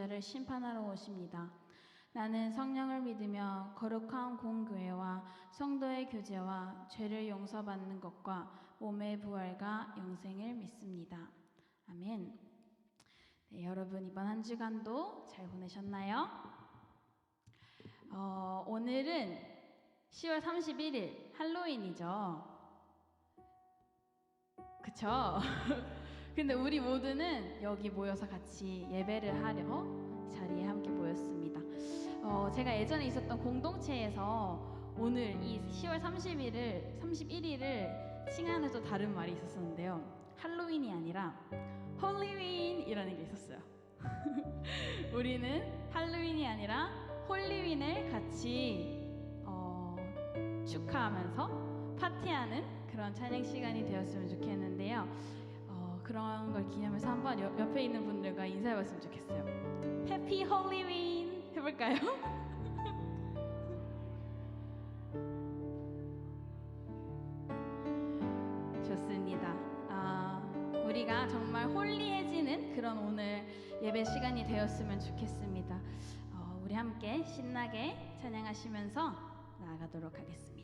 자를 심판하러 오십니다. 나는 성령을 믿으며 거룩한 공교회와 성도의 교제와 죄를 용서받는 것과 몸의 부활과 영생을 믿습니다. 아멘. 네, 여러분 이번 한 주간도 잘 보내셨나요? 오늘은 10월 31일 할로윈이죠. 그쵸? 근데 우리 모두는 여기 모여서 같이 예배를 하려 자리에 함께 모였습니다. 제가 예전에 있었던 공동체에서 오늘 이 10월 31일을 칭하는 또 다른 말이 있었었는데요. 할로윈이 아니라 홀리윈이라는 게 있었어요. 우리는 할로윈이 아니라 홀리윈을 같이 축하하면서 파티하는 그런 찬양 시간이 되었으면 좋겠는데요. 그런 걸 기념해서 한번 옆에 있는 분들과 인사해봤으면 좋겠어요. 해피 홀리윈 해볼까요? 좋습니다. 우리가 정말 홀리해지는 그런 오늘 예배 시간이 되었으면 좋겠습니다. 우리 함께 신나게 찬양하시면서 나아가도록 하겠습니다.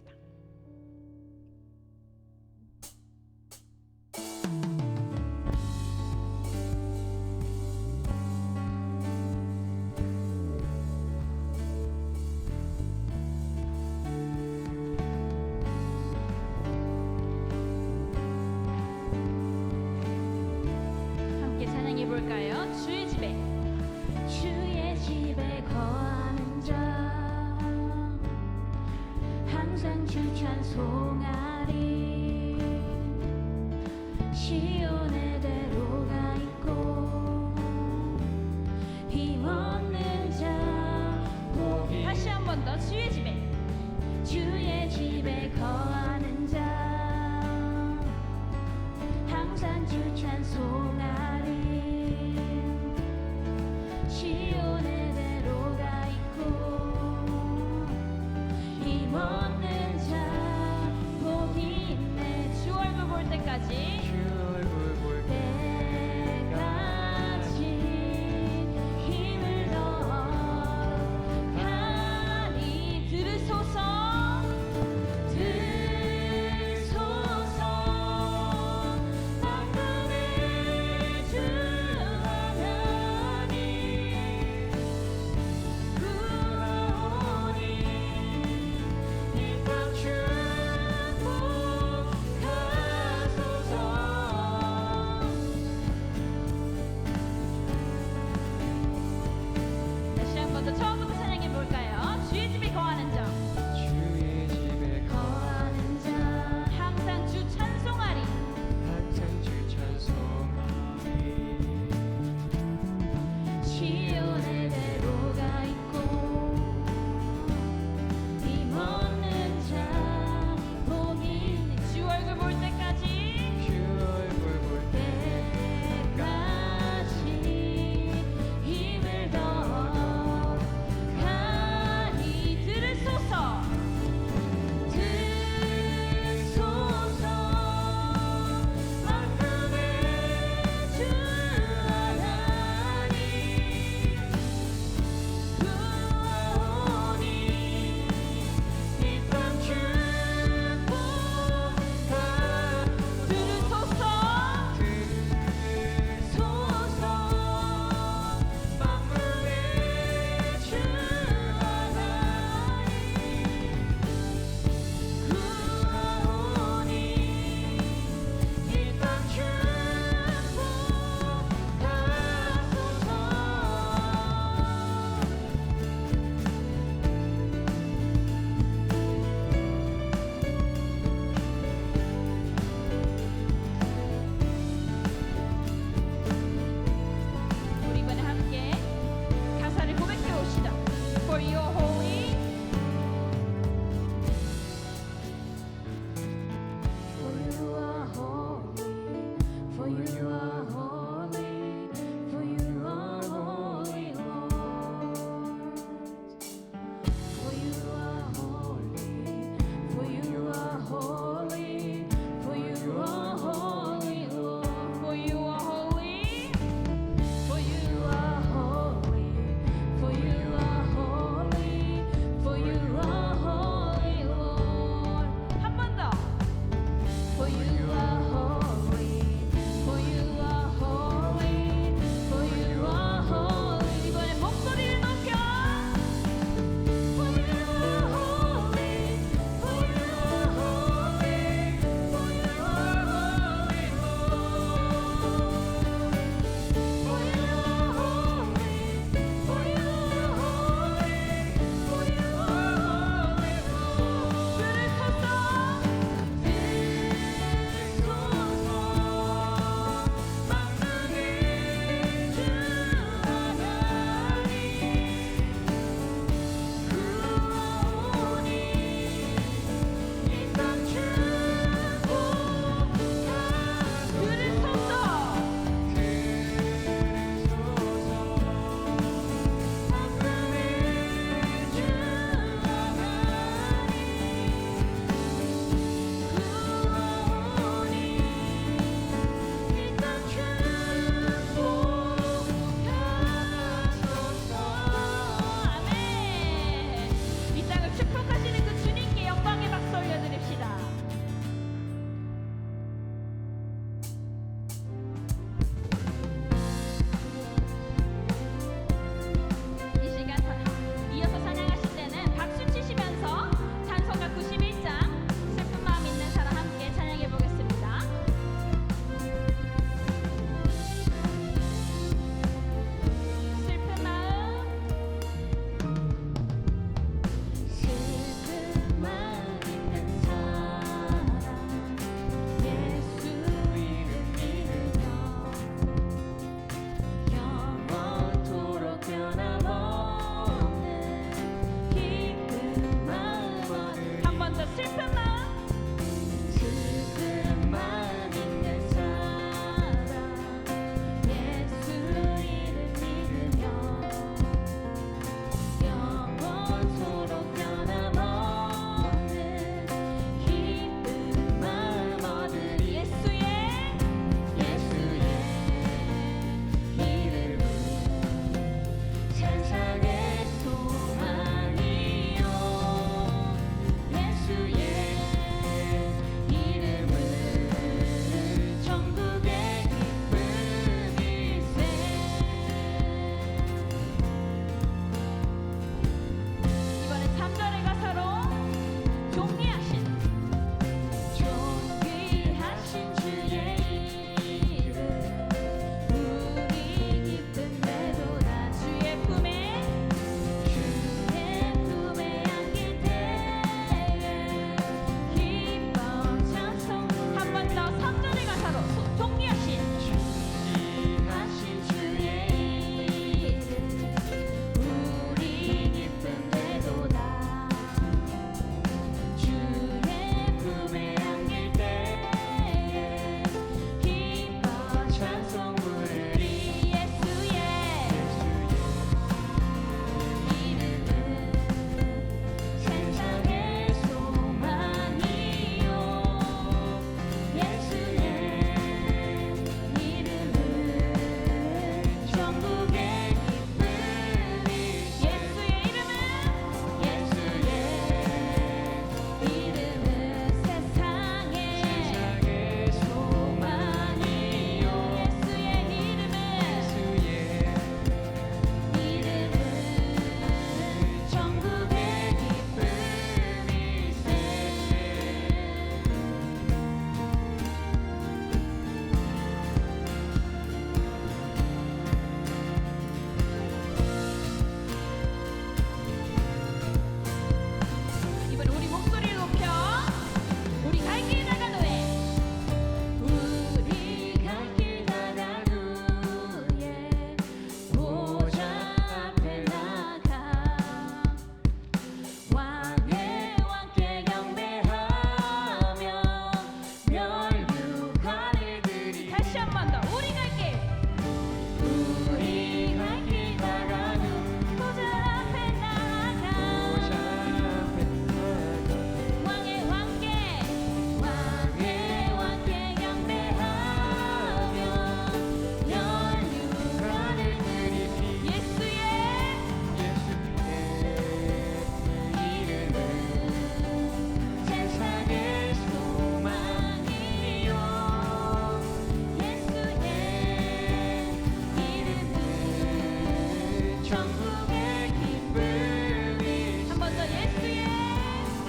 천국의 기쁨이 한 번 더 예수의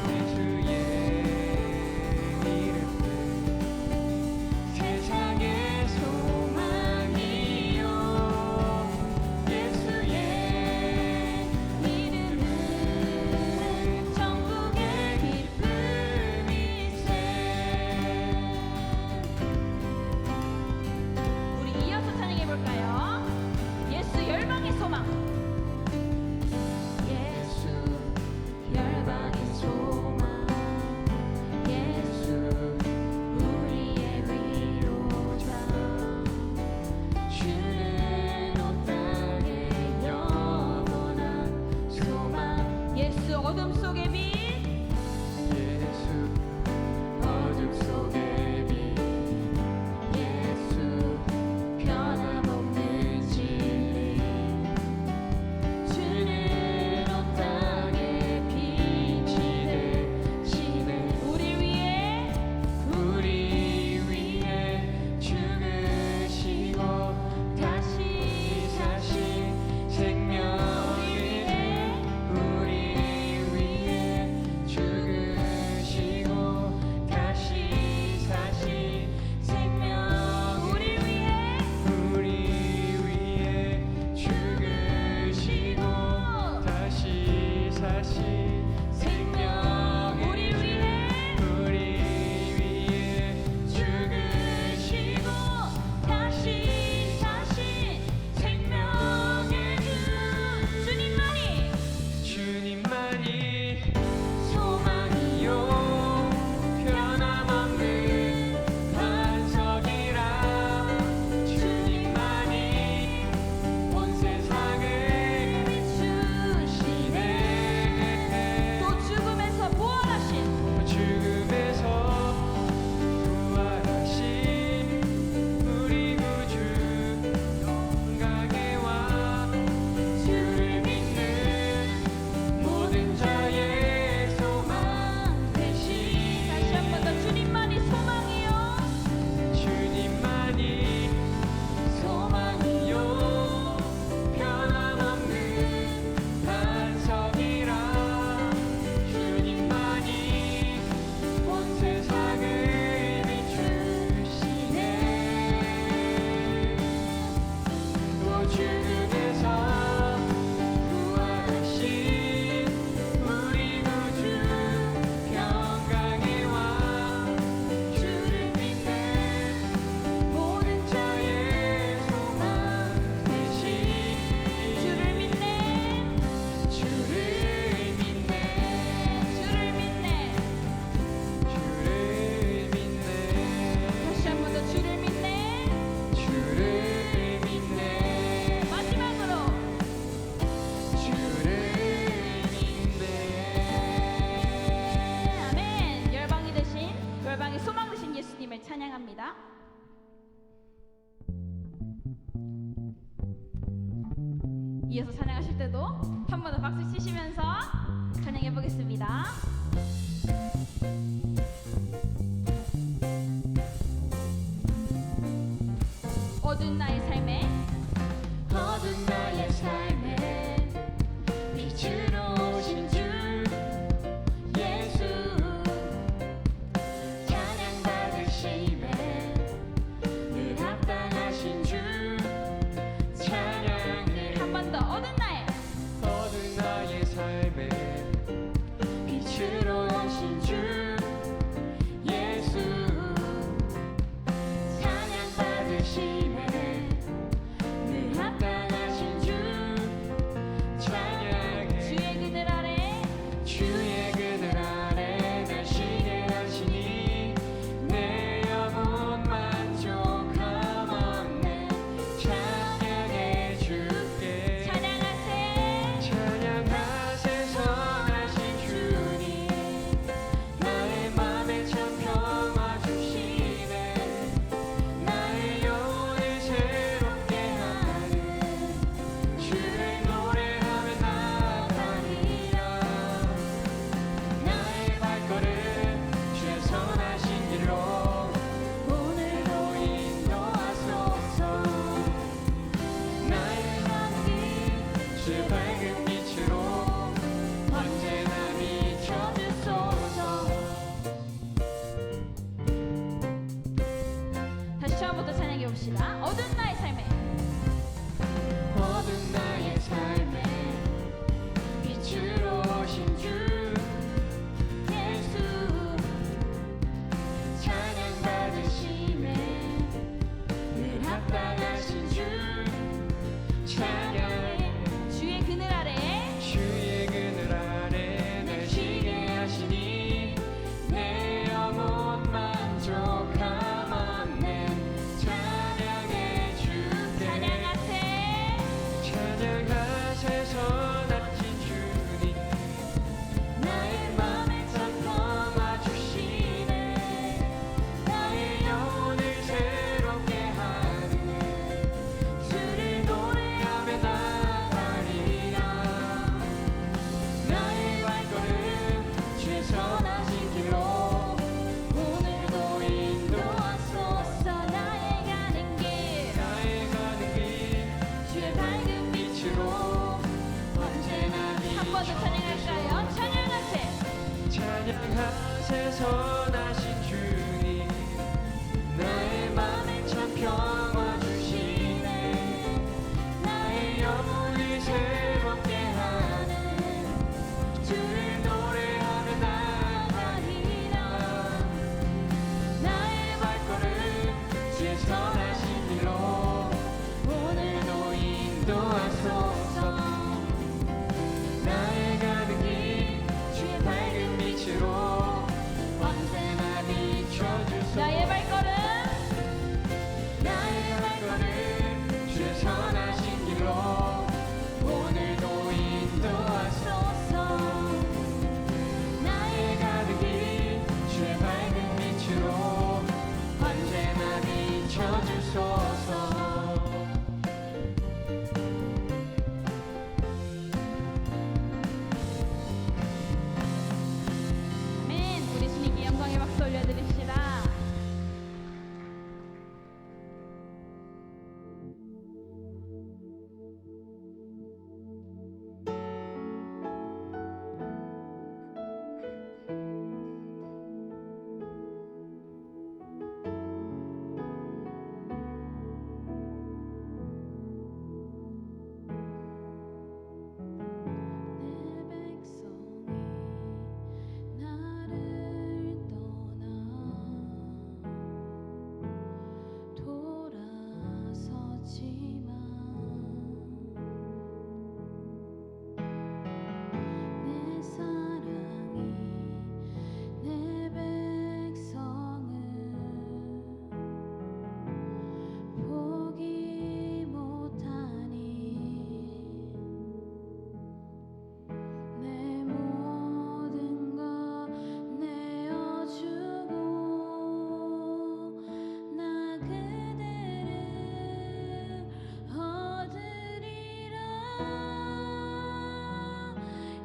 예수의 이름 세상의 소망이요 예수의 이름은 천국의 기쁨이세. 우리 이어서 찬양해 볼까요? 예수 열방의 소망. 예수 열방의 소망. 예수 우리의 위로자. 주는 온 땅에 영원한 소망 예수 어둠 속의 빛. 예수 어둠 속의 빛 예수 변함없는 진리 주는 온 땅에 빛이 되시네 우리 위에 우리 위해 죽으시고 다시 사신 생명을 우리 위해 죽으시고 다시 사신 생명 우리 위에 죽으시고 다시 사신 생명 우리 위에 죽으시고 다시 사신 생명의 주님만이 소망이요 변함없는 반석이라 주님만이 온 세상을 비추시네 또 죽음에서 부활하신 죽음에서 부활하신 우리 구주 영광의 왕 주를 믿는 모든 자의 소망 되신 다시 한 번 더 주님만이 소망이요 주님만이 소망이요 변함없는 반석이라 주님만이 온 세상을 비추시네 또 죽음에서 부활하신 우리 구주 평강의 왕 주를 믿는 모든 자의 소망 되신 주를 믿네 주를 믿네 주를 믿네 주를 믿네 다시 한 번 더 주를 믿네 주를 믿네 마지막으로 주를 믿네 아멘. 열방이 되신 열방의 소망 되신 예수님을 찬양합니다. 이어서 찬양하실 때도 한 번 더 박수 치시면서 찬양해 보겠습니다. 어두운 나의 삶에 어두운 나의 삶에 빛으로 오신 주 예수 찬양 받으심에 늘 합당하신 주 찬양해 한 번 더 어두운 나의 삶에 빛으로 오신 주 예수 찬양 받으심에 주의 밝은 빛으로 언제나 비춰주소서. 다시 처음부터 찬양해 봅시다. 어두운 나의 삶에 어두운 나의 삶에 빛으로 오신 주 예수 찬양 받으시네. 늘 합당하신 주 찬양해. 주의 그늘 아래 주의 그늘 아래 날 쉬게 하시니 내 영혼 만족함 얻네. 찬양해 주께. 찬양하세. 찬양하세 선하신 주님. 나의 맘에 참 평화 주시네. 나의 영혼을 새롭게 하네. 주를 노래하며 나가리라. 나의 발걸음 주의 선하신 길로 오늘도 인도하소서. 나의 가는 길 나의 가는 길 주의 밝은 빛으로 언제나 한 번 더 찬양할까요? 찬양하세. 찬양하세 선하신 주님. 나의 맘에 참 평화 주시네. 나의 영혼을 새롭게 하네. 주를 노래하며 나가리라. 나의 발걸음 주의 선하신 길로 오늘도 인도하소서. 나의 가는 길 주의 밝은 빛으로 언제나 비춰주소서. 나의 발걸음 나의 발걸음 주의 선하신 길로 오늘도 인도하소서. 나의 가는 길 주의 밝은 빛으로 언제나 비춰주소서. 아멘. 우리 주님께 영광의 박수 올려드립시다. 내 백성이 나를 떠나 돌아섰지만 내 사랑이 내 백성을 포기 못하니 내 모든 것 내어주고 나 그대를 얻으리라.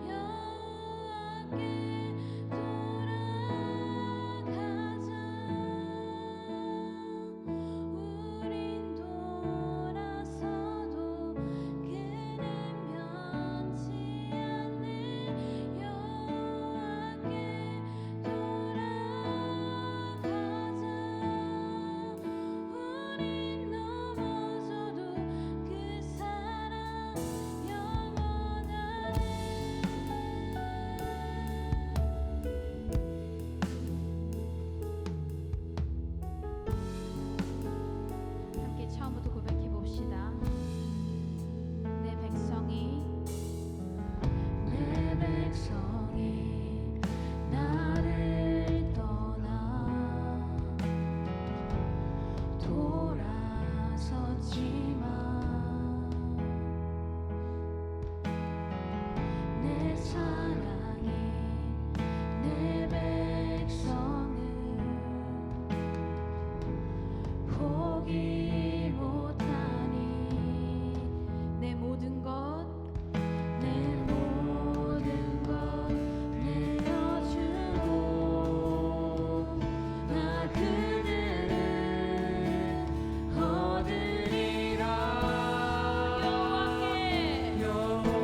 여호와께 돌아가자. 우린 돌아서도 그는 변치 않네. 여호와께 돌아가자. 우린 넘어져도 그 사랑 영원하네. 함께 처음부터 고백해 봅시다. 내 백성이 나를 떠나 돌아섰지만 내 사랑이 내 백성을 포기 못하니 내 모든 것 내어주고 나 그대를 얻으리라. 여호와께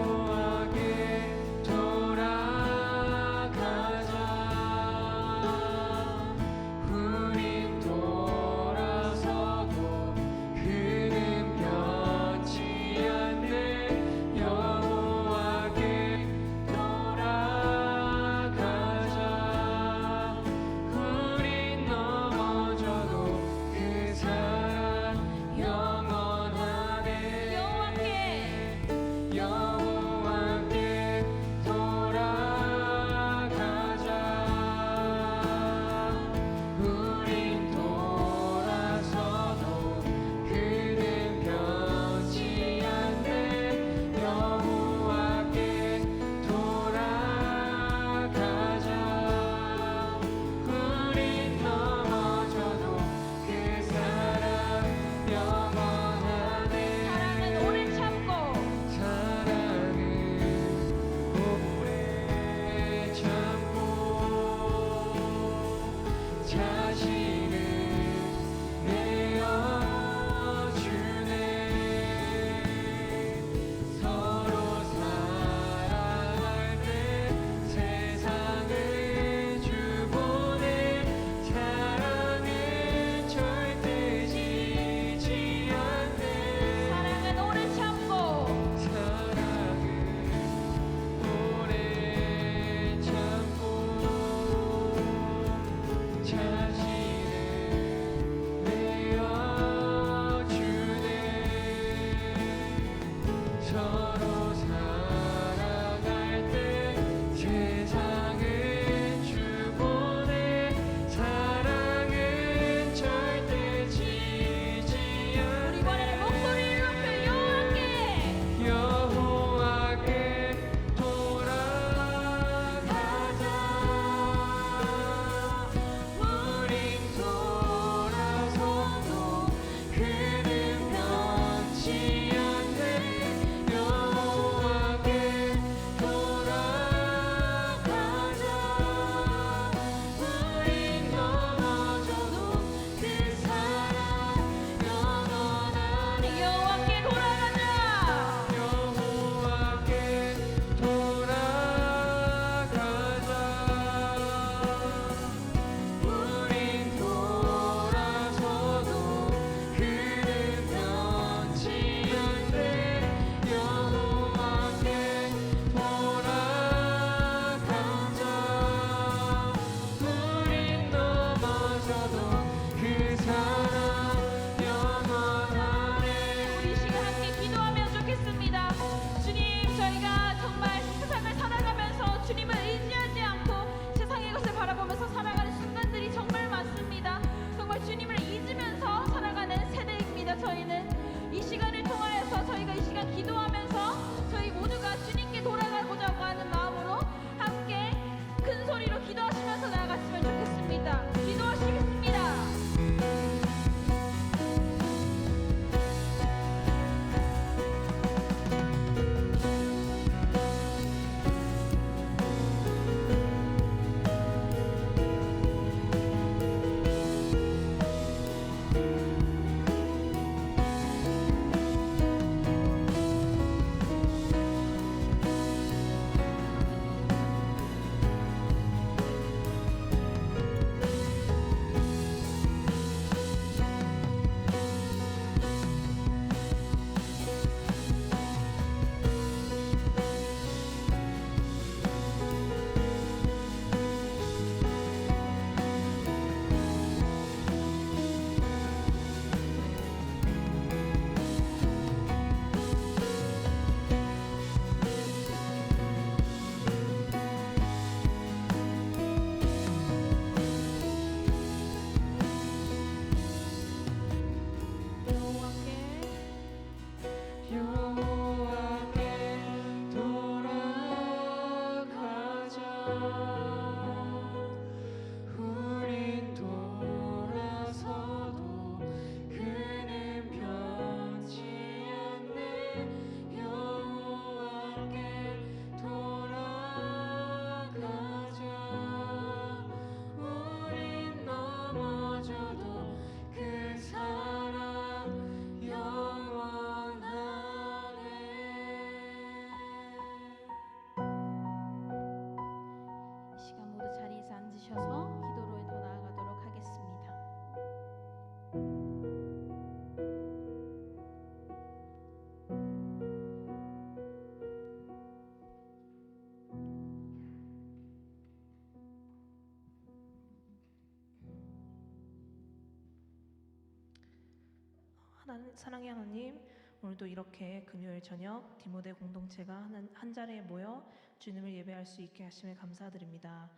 사랑의 하나님, 오늘도 이렇게 금요일 저녁 디모데 공동체가 한 자리에 모여 주님을 예배할 수 있게 하심에 감사드립니다.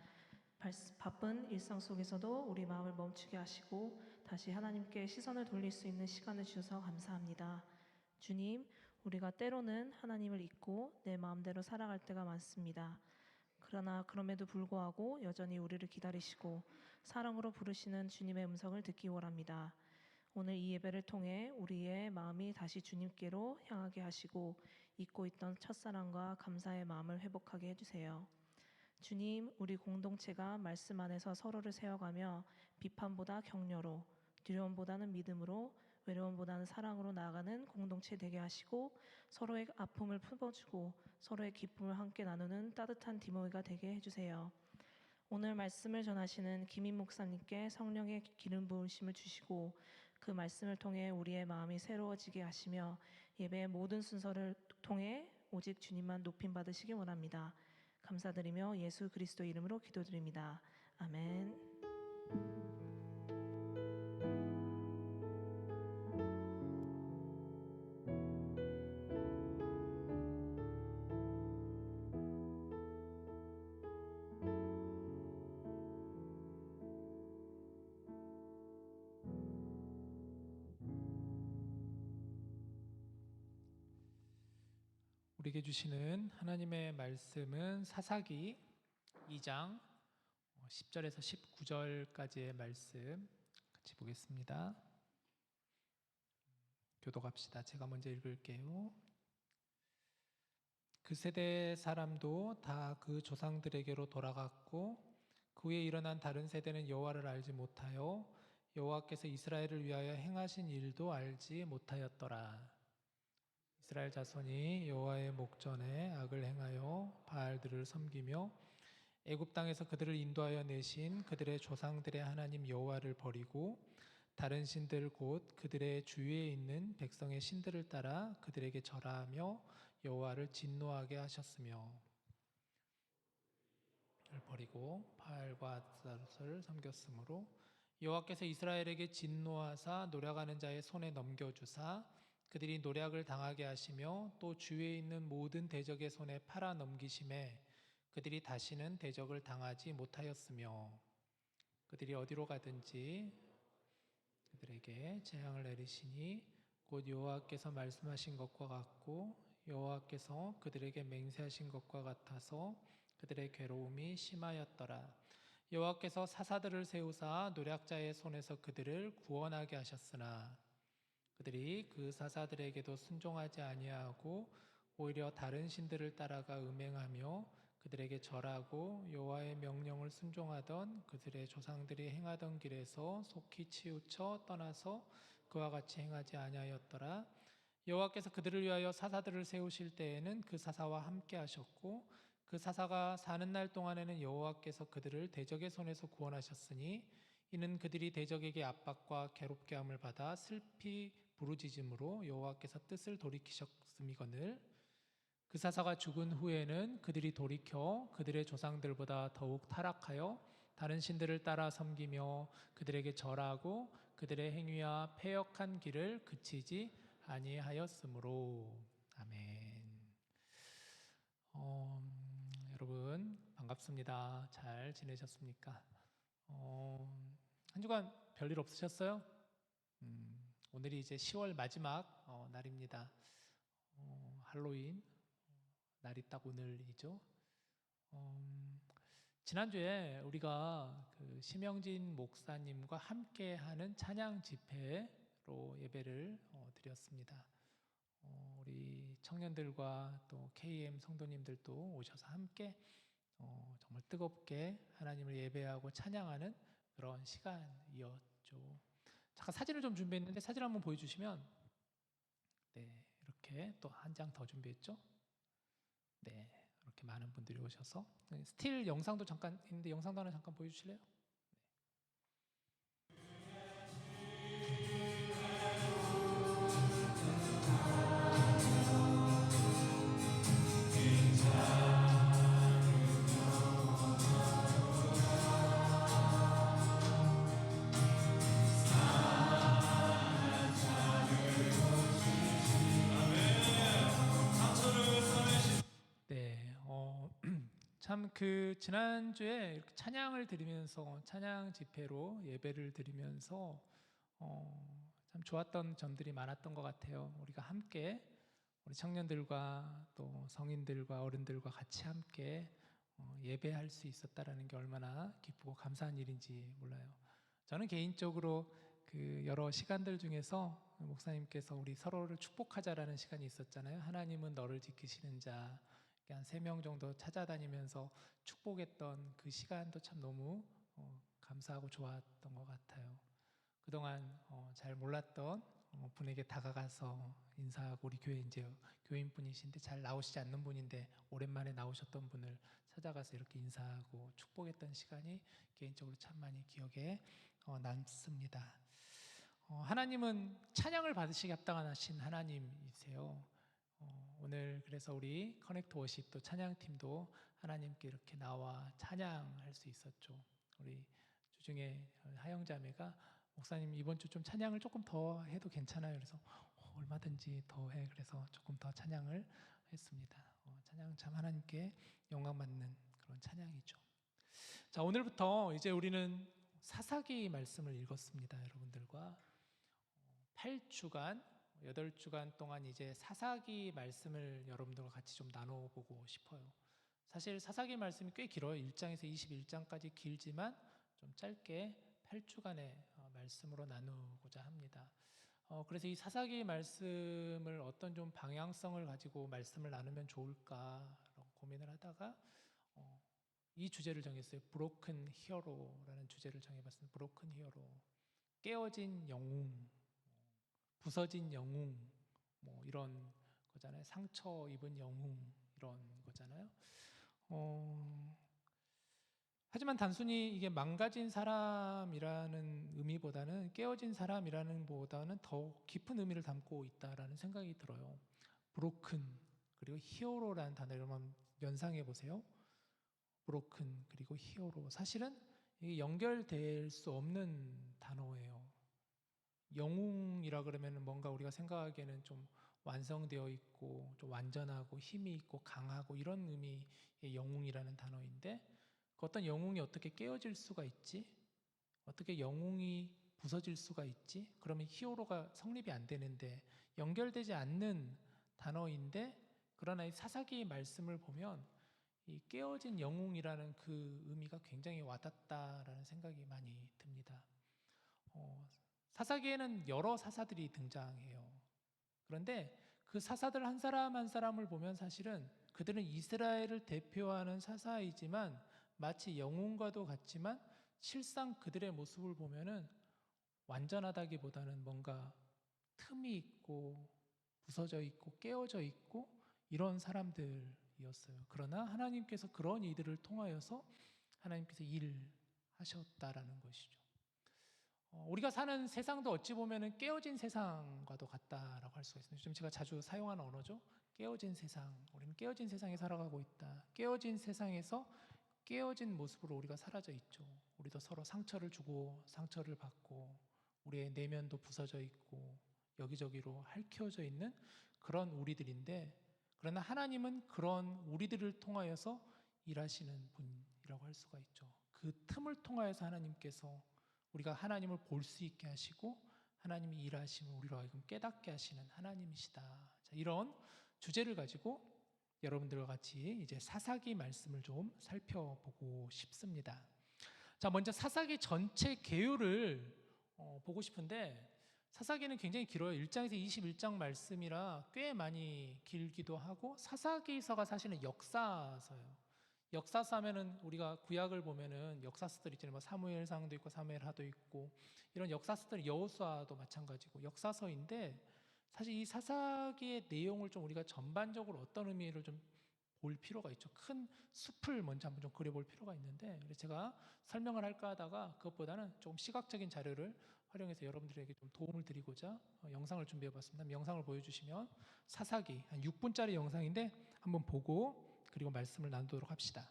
바쁜 일상 속에서도 우리 마음을 멈추게 하시고 다시 하나님께 시선을 돌릴 수 있는 시간을 주셔서 감사합니다. 주님, 우리가 때로는 하나님을 잊고 내 마음대로 살아갈 때가 많습니다. 그러나 그럼에도 불구하고 여전히 우리를 기다리시고 사랑으로 부르시는 주님의 음성을 듣기 원합니다. 오늘 이 예배를 통해 우리의 마음이 다시 주님께로 향하게 하시고 잊고 있던 첫사랑과 감사의 마음을 회복하게 해주세요. 주님, 우리 공동체가 말씀 안에서 서로를 세워가며 비판보다 격려로, 두려움보다는 믿음으로, 외로움보다는 사랑으로 나아가는 공동체 되게 하시고 서로의 아픔을 품어주고 서로의 기쁨을 함께 나누는 따뜻한 디모데가 되게 해주세요. 오늘 말씀을 전하시는 김인 목사님께 성령의 기름 부으심을 주시고 그 말씀을 통해 우리의 마음이 새로워지게 하시며 예배의 모든 순서를 통해 오직 주님만 높임 받으시기 원합니다. 감사드리며 예수 그리스도 이름으로 기도드립니다. 아멘. 우리에게 주시는 하나님의 말씀은 사사기 2장 10절에서 19절까지의 말씀 같이 보겠습니다. 교독합시다. 제가 먼저 읽을게요. 그 세대 사람도 다 그 조상들에게로 돌아갔고 그 후에 일어난 다른 세대는 여호와를 알지 못하여 여호와께서 이스라엘을 위하여 행하신 일도 알지 못하였더라. 이스라엘 자손이 여호와의 목전에 악을 행하여 바알들을 섬기며 애굽 땅에서 그들을 인도하여 내신 그들의 조상들의 하나님 여호와를 버리고 다른 신들 곧 그들의 주위에 있는 백성의 신들을 따라 그들에게 절하며 여호와를 진노하게 하셨으며 버리고 바알과 아스타롯을 섬겼으므로 여호와께서 이스라엘에게 진노하사 노력하는 자의 손에 넘겨주사 그들이 노략을 당하게 하시며 또 주위에 있는 모든 대적의 손에 팔아 넘기심에 그들이 다시는 대적을 당하지 못하였으며 그들이 어디로 가든지 그들에게 재앙을 내리시니 곧 여호와께서 말씀하신 것과 같고 여호와께서 그들에게 맹세하신 것과 같아서 그들의 괴로움이 심하였더라. 여호와께서 사사들을 세우사 노략자의 손에서 그들을 구원하게 하셨으나 그들이 그 사사들에게도 순종하지 아니하고 오히려 다른 신들을 따라가 음행하며 그들에게 절하고 여호와의 명령을 순종하던 그들의 조상들이 행하던 길에서 속히 치우쳐 떠나서 그와 같이 행하지 아니하였더라. 여호와께서 그들을 위하여 사사들을 세우실 때에는 그 사사와 함께 하셨고 그 사사가 사는 날 동안에는 여호와께서 그들을 대적의 손에서 구원하셨으니 이는 그들이 대적에게 압박과 괴롭게 함을 받아 슬피 부르짖음으로 여호와께서 뜻을 돌이키셨음이거늘. 그 사사가 죽은 후에는 그들이 돌이켜 그들의 조상들보다 더욱 타락하여 다른 신들을 따라 섬기며 그들에게 절하고 그들의 행위와 패역한 길을 그치지 아니하였으므로. 아멘. 여러분 반갑습니다. 잘 지내셨습니까? 한 주간 별일 없으셨어요? 오늘이 이제 10월 마지막 날입니다. 할로윈 날이 딱 오늘이죠. 지난주에 우리가 심영진 목사님과 함께하는 찬양 집회로 예배를 드렸습니다. 우리 청년들과 또 KM 성도님들도 오셔서 함께 정말 뜨겁게 하나님을 예배하고 찬양하는 그런 시간이었죠. 잠깐 사진을 좀 준비했는데 사진 한번 보여주시면, 네, 이렇게 또 한 장 더 준비했죠. 네, 이렇게 많은 분들이 오셔서 스틸 영상도 잠깐 있는데 영상도 하나 잠깐 보여주실래요? 참 그 지난주에 이렇게 찬양을 드리면서 찬양 집회로 예배를 드리면서 참 좋았던 점들이 많았던 것 같아요. 우리가 함께 우리 청년들과 또 성인들과 어른들과 같이 함께 예배할 수 있었다라는 게 얼마나 기쁘고 감사한 일인지 몰라요. 저는 개인적으로 그 여러 시간들 중에서 목사님께서 우리 서로를 축복하자라는 시간이 있었잖아요. 하나님은 너를 지키시는 자, 한 3명 정도 찾아다니면서 축복했던 그 시간도 참 너무 감사하고 좋았던 것 같아요. 그동안 잘 몰랐던 분에게 다가가서 인사하고, 우리 교회 이제 교인분이신데 잘 나오시지 않는 분인데 오랜만에 나오셨던 분을 찾아가서 이렇게 인사하고 축복했던 시간이 개인적으로 참 많이 기억에 남습니다. 하나님은 찬양을 받으시기 합당하신 하나님이세요. 오늘 그래서 우리 커넥트 워십도 찬양팀도 하나님께 이렇게 나와 찬양할 수 있었죠. 우리 주중에 하영자매가 목사님 이번 주 좀 찬양을 조금 더 해도 괜찮아요. 그래서 얼마든지 더 해. 그래서 조금 더 찬양을 했습니다. 찬양 참 하나님께 영광 받는 그런 찬양이죠. 자, 오늘부터 이제 우리는 사사기 말씀을 읽었습니다. 여러분들과 8주간 8주간 동안 이제 사사기 말씀을 여러분들과 같이 좀 나눠보고 싶어요. 사실 사사기 말씀이 꽤 길어요. 1장에서 21장까지 길지만 좀 짧게 8주간의 말씀으로 나누고자 합니다. 그래서 이 사사기 말씀을 어떤 좀 방향성을 가지고 말씀을 나누면 좋을까 고민을 하다가 이 주제를 정했어요. 브로큰 히어로라는 주제를 정해봤습니다. 브로큰 히어로, 깨어진 영웅, 부서진 영웅, 뭐 이런 거잖아요. 상처 입은 영웅 이런 거잖아요. 하지만 단순히 이게 망가진 사람이라는 의미보다는, 깨어진 사람이라는 보다는 더 깊은 의미를 담고 있다라는 생각이 들어요. 브로큰 그리고 히어로라는 단어를 한번 연상해 보세요. 브로큰 그리고 히어로, 사실은 이게 연결될 수 없는 단어예요. 영웅이라 그러면 뭔가 우리가 생각하기에는 좀 완성되어 있고 좀 완전하고 힘이 있고 강하고 이런 의미의 영웅이라는 단어인데, 그 어떤 영웅이 어떻게 깨어질 수가 있지? 어떻게 영웅이 부서질 수가 있지? 그러면 히어로가 성립이 안 되는데, 연결되지 않는 단어인데, 그러나 이 사사기의 말씀을 보면 이 깨어진 영웅이라는 그 의미가 굉장히 와닿다라는 생각이 많이 듭니다. 사사기에는 여러 사사들이 등장해요. 그런데 그 사사들 한 사람 한 사람을 보면 사실은 그들은 이스라엘을 대표하는 사사이지만 마치 영웅과도 같지만 실상 그들의 모습을 보면은 완전하다기보다는 뭔가 틈이 있고 부서져 있고 깨어져 있고 이런 사람들이었어요. 그러나 하나님께서 그런 이들을 통하여서 하나님께서 일하셨다라는 것이죠. 우리가 사는 세상도 어찌 보면은 깨어진 세상과도 같다라고 할 수가 있습니다. 좀 제가 자주 사용하는 언어죠. 깨어진 세상. 우리는 깨어진 세상에 살아가고 있다. 깨어진 세상에서 깨어진 모습으로 우리가 사라져 있죠. 우리도 서로 상처를 주고 상처를 받고 우리의 내면도 부서져 있고 여기저기로 핥혀져 있는 그런 우리들인데, 그러나 하나님은 그런 우리들을 통하여서 일하시는 분이라고 할 수가 있죠. 그 틈을 통하여서 하나님께서 우리가 하나님을 볼 수 있게 하시고 하나님이 일하시면 우리로 하여금 깨닫게 하시는 하나님이시다. 자, 이런 주제를 가지고 여러분들과 같이 이제 사사기 말씀을 좀 살펴보고 싶습니다. 자, 먼저 사사기 전체 개요를 보고 싶은데, 사사기는 굉장히 길어요. 1장에서 21장 말씀이라 꽤 많이 길기도 하고, 사사기서가 사실은 역사서예요. 역사서 하면은 우리가 구약을 보면은 역사서들 있잖아요. 뭐 사무엘상도 있고 사무엘하도 있고 이런 역사서들, 여호수아도 마찬가지고 역사서인데, 사실 이 사사기의 내용을 좀 우리가 전반적으로 어떤 의미를 좀 볼 필요가 있죠. 큰 숲을 먼저 한번 좀 그려볼 필요가 있는데, 그래서 제가 설명을 할까 하다가 그것보다는 좀 시각적인 자료를 활용해서 여러분들에게 좀 도움을 드리고자 영상을 준비해봤습니다. 영상을 보여주시면, 사사기 한 6분짜리 영상인데 한번 보고 그리고 말씀을 나누도록 합시다.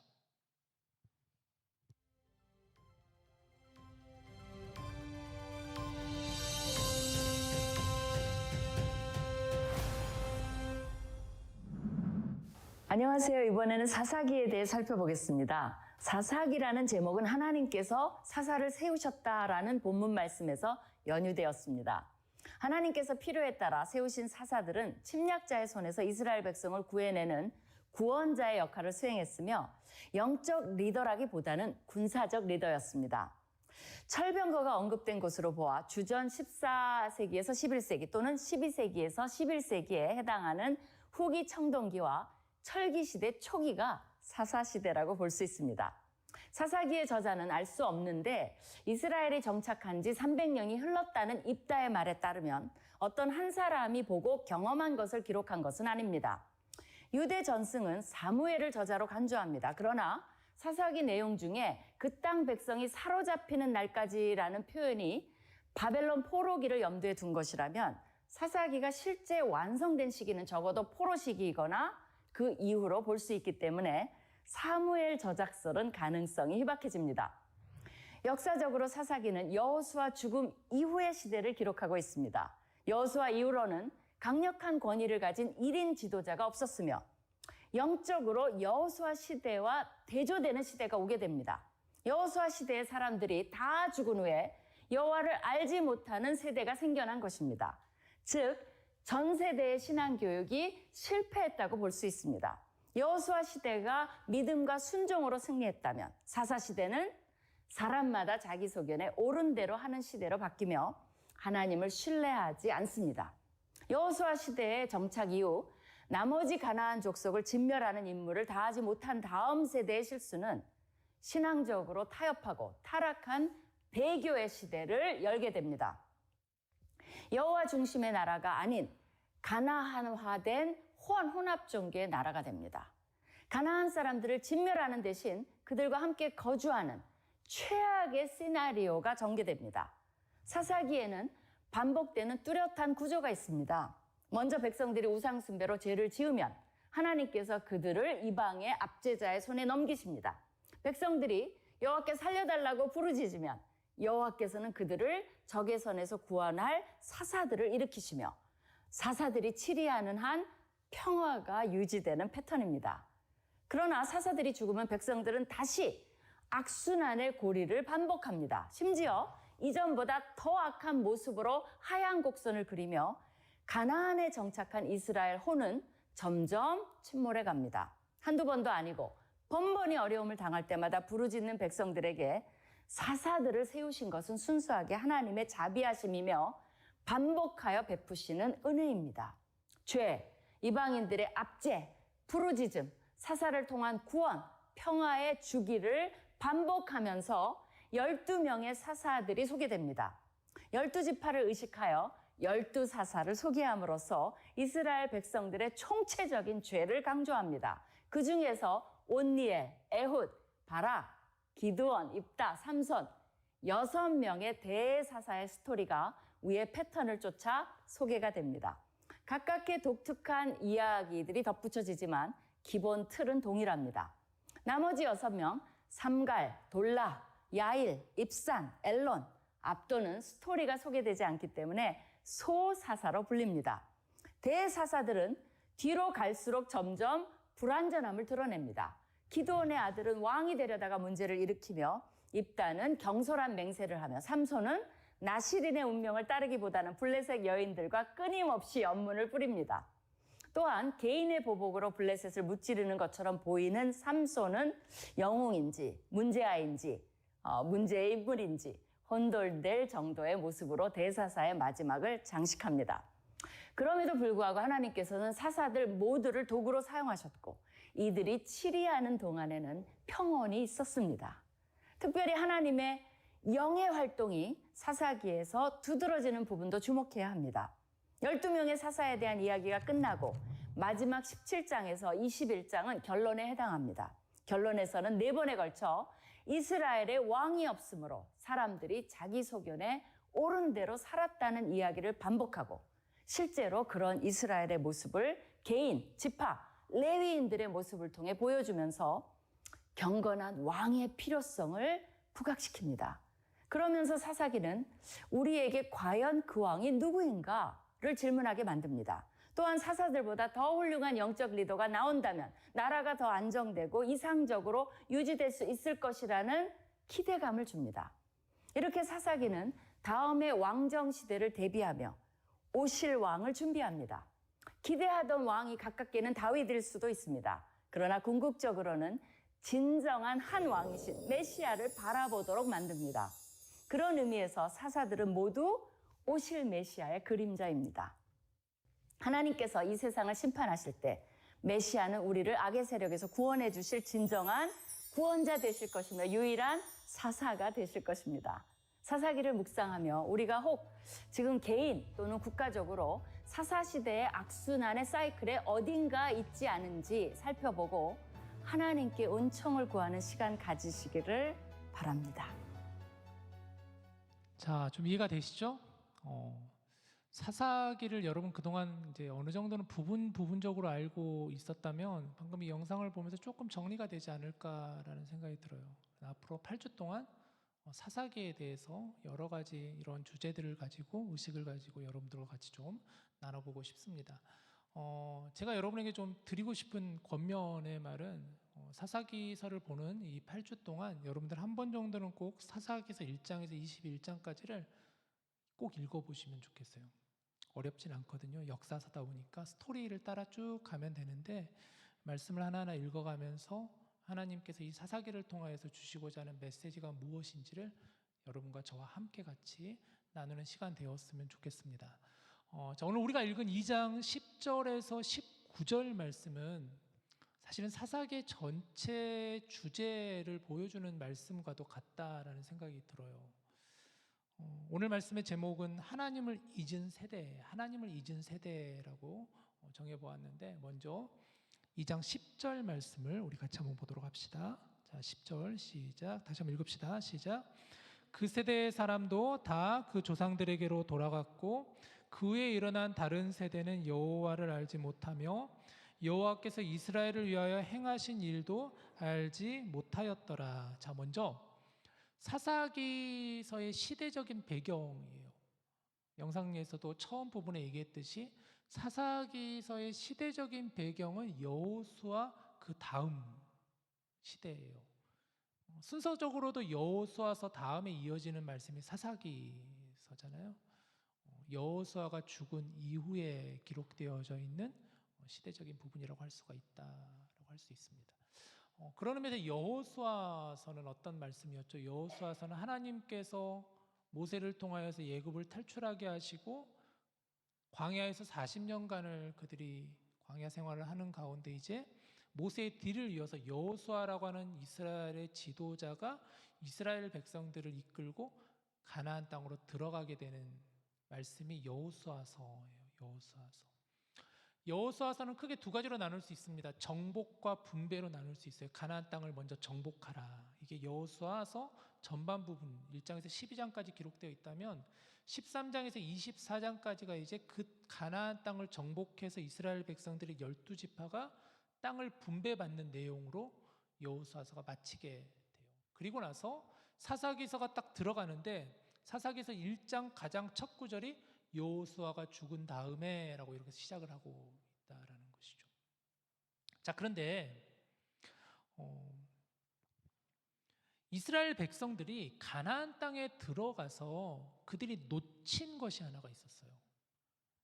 안녕하세요. 이번에는 사사기에 대해 살펴보겠습니다. 사사기라는 제목은 하나님께서 사사를 세우셨다라는 본문 말씀에서 연유되었습니다. 하나님께서 필요에 따라 세우신 사사들은 침략자의 손에서 이스라엘 백성을 구해내는 구원자의 역할을 수행했으며 영적 리더라기보다는 군사적 리더였습니다. 철병거가 언급된 것으로 보아 주전 14세기에서 11세기 또는 12세기에서 11세기에 해당하는 후기 청동기와 철기시대 초기가 사사시대라고 볼 수 있습니다. 사사기의 저자는 알 수 없는데 이스라엘이 정착한 지 300년이 흘렀다는 입다의 말에 따르면 어떤 한 사람이 보고 경험한 것을 기록한 것은 아닙니다. 유대 전승은 사무엘을 저자로 간주합니다. 그러나 사사기 내용 중에 그 땅 백성이 사로잡히는 날까지라는 표현이 바벨론 포로기를 염두에 둔 것이라면 사사기가 실제 완성된 시기는 적어도 포로 시기이거나 그 이후로 볼 수 있기 때문에 사무엘 저작설은 가능성이 희박해집니다. 역사적으로 사사기는 여호수아 죽음 이후의 시대를 기록하고 있습니다. 여호수아 이후로는 강력한 권위를 가진 1인 지도자가 없었으며 영적으로 여호수아 시대와 대조되는 시대가 오게 됩니다. 여호수아 시대의 사람들이 다 죽은 후에 여호와를 알지 못하는 세대가 생겨난 것입니다. 즉, 전 세대의 신앙 교육이 실패했다고 볼 수 있습니다. 여호수아 시대가 믿음과 순종으로 승리했다면 사사 시대는 사람마다 자기 소견에 옳은 대로 하는 시대로 바뀌며 하나님을 신뢰하지 않습니다. 여호수아 시대의 정착 이후 나머지 가나안 족속을 진멸하는 임무를 다하지 못한 다음 세대의 실수는 신앙적으로 타협하고 타락한 배교의 시대를 열게 됩니다. 여호와 중심의 나라가 아닌 가나안화된 혼합 종교의 나라가 됩니다. 가나안 사람들을 진멸하는 대신 그들과 함께 거주하는 최악의 시나리오가 전개됩니다. 사사기에는 반복되는 뚜렷한 구조가 있습니다. 먼저 백성들이 우상 숭배로 죄를 지으면 하나님께서 그들을 이방의 압제자의 손에 넘기십니다. 백성들이 여호와께 살려달라고 부르짖으면 여호와께서는 그들을 적의 손에서 구원할 사사들을 일으키시며 사사들이 치리하는 한 평화가 유지되는 패턴입니다. 그러나 사사들이 죽으면 백성들은 다시 악순환의 고리를 반복합니다. 심지어 이전보다 더 악한 모습으로 하얀 곡선을 그리며 가나안에 정착한 이스라엘 호는 점점 침몰해 갑니다. 한두 번도 아니고 번번이 어려움을 당할 때마다 부르짖는 백성들에게 사사들을 세우신 것은 순수하게 하나님의 자비하심이며 반복하여 베푸시는 은혜입니다. 죄, 이방인들의 압제, 부르짖음, 사사를 통한 구원, 평화의 주기를 반복하면서 12명의 사사들이 소개됩니다. 12지파를 의식하여 12사사를 소개함으로써 이스라엘 백성들의 총체적인 죄를 강조합니다. 그 중에서 온니엘, 에훗, 바락, 기드온, 입다, 삼손 6명의 대사사의 스토리가 위의 패턴을 쫓아 소개가 됩니다. 각각의 독특한 이야기들이 덧붙여지지만 기본 틀은 동일합니다. 나머지 6명 삼갈, 돌라, 야일, 입산, 엘론, 압도는 스토리가 소개되지 않기 때문에 소사사로 불립니다. 대사사들은 뒤로 갈수록 점점 불완전함을 드러냅니다. 기드온의 아들은 왕이 되려다가 문제를 일으키며 입다는 경솔한 맹세를 하며 삼손은 나시린의 운명을 따르기보다는 블레셋 여인들과 끊임없이 연문을 뿌립니다. 또한 개인의 보복으로 블레셋을 무찌르는 것처럼 보이는 삼손은 영웅인지 문제아인지 문제의 인물인지 혼돌될 정도의 모습으로 대사사의 마지막을 장식합니다. 그럼에도 불구하고 하나님께서는 사사들 모두를 도구로 사용하셨고 이들이 치리하는 동안에는 평온이 있었습니다. 특별히 하나님의 영의 활동이 사사기에서 두드러지는 부분도 주목해야 합니다. 12명의 사사에 대한 이야기가 끝나고 마지막 17장에서 21장은 결론에 해당합니다. 결론에서는 4번에 걸쳐 이스라엘의 왕이 없으므로 사람들이 자기 소견에 옳은 대로 살았다는 이야기를 반복하고 실제로 그런 이스라엘의 모습을 개인, 지파, 레위인들의 모습을 통해 보여주면서 경건한 왕의 필요성을 부각시킵니다. 그러면서 사사기는 우리에게 과연 그 왕이 누구인가를 질문하게 만듭니다. 또한 사사들보다 더 훌륭한 영적 리더가 나온다면 나라가 더 안정되고 이상적으로 유지될 수 있을 것이라는 기대감을 줍니다. 이렇게 사사기는 다음의 왕정 시대를 대비하며 오실 왕을 준비합니다. 기대하던 왕이 가깝게는 다윗일 수도 있습니다. 그러나 궁극적으로는 진정한 한 왕이신 메시아를 바라보도록 만듭니다. 그런 의미에서 사사들은 모두 오실 메시아의 그림자입니다. 하나님께서 이 세상을 심판하실 때 메시아는 우리를 악의 세력에서 구원해 주실 진정한 구원자 되실 것이며 유일한 사사가 되실 것입니다. 사사기를 묵상하며 우리가 혹 지금 개인 또는 국가적으로 사사시대의 악순환의 사이클에 어딘가 있지 않은지 살펴보고 하나님께 은총을 구하는 시간 가지시기를 바랍니다. 자, 좀 이해가 되시죠? 사사기를 여러분 그동안 이제 어느 정도는 부분적으로 알고 있었다면 방금 이 영상을 보면서 조금 정리가 되지 않을까라는 생각이 들어요. 앞으로 8주 동안 사사기에 대해서 여러 가지 이런 주제들을 가지고 의식을 가지고 여러분들과 같이 좀 나눠보고 싶습니다. 제가 여러분에게 좀 드리고 싶은 권면의 말은 사사기서를 보는 이 8주 동안 여러분들 한 번 정도는 꼭 사사기서 1장에서 21장까지를 꼭 읽어보시면 좋겠어요. 어렵진 않거든요. 역사서다 보니까 스토리를 따라 쭉 가면 되는데 말씀을 하나하나 읽어가면서 하나님께서 이 사사기를 통하여서 주시고자 하는 메시지가 무엇인지를 여러분과 저와 함께 같이 나누는 시간 되었으면 좋겠습니다. 자, 오늘 우리가 읽은 2장 10절에서 19절 말씀은 사실은 사사기 전체 주제를 보여주는 말씀과도 같다라는 생각이 들어요. 오늘 말씀의 제목은 하나님을 잊은 세대, 하나님을 잊은 세대라고 정해보았는데 먼저 2장 10절 말씀을 우리 같이 한번 보도록 합시다. 자, 10절 시작. 다시 한번 읽읍시다. 시작. 그 세대의 사람도 다 그 조상들에게로 돌아갔고 그 후에 일어난 다른 세대는 여호와를 알지 못하며 여호와께서 이스라엘을 위하여 행하신 일도 알지 못하였더라. 자, 먼저 사사기서의 시대적인 배경이에요. 영상에서도 처음 부분에 얘기했듯이 사사기서의 시대적인 배경은 여호수아 그 다음 시대예요. 순서적으로도 여호수아서 다음에 이어지는 말씀이 사사기서잖아요. 여호수아가 죽은 이후에 기록되어져 있는 시대적인 부분이라고 할 수가 있다라고 할 수 있습니다. 그런 의미에서 여호수아서는 어떤 말씀이었죠? 여호수아서는 하나님께서 모세를 통하여서 애굽을 탈출하게 하시고 광야에서 40년간을 그들이 광야 생활을 하는 가운데 이제 모세의 뒤를 이어서 여호수아라고 하는 이스라엘의 지도자가 이스라엘 백성들을 이끌고 가나안 땅으로 들어가게 되는 말씀이 여호수아서예요. 여호수아서는 크게 두 가지로 나눌 수 있습니다. 정복과 분배로 나눌 수 있어요. 가나안 땅을 먼저 정복하라. 이게 여호수아서 전반 부분 1장에서 12장까지 기록되어 있다면 13장에서 24장까지가 이제 그 가나안 땅을 정복해서 이스라엘 백성들의 12지파가 땅을 분배받는 내용으로 여호수아서가 마치게 돼요. 그리고 나서 사사기서가 딱 들어가는데 사사기서 1장 가장 첫 구절이 여호수아가 죽은 다음에라고 이렇게 시작을 하고 있다라는 것이죠. 자, 그런데 이스라엘 백성들이 가나안 땅에 들어가서 그들이 놓친 것이 하나가 있었어요.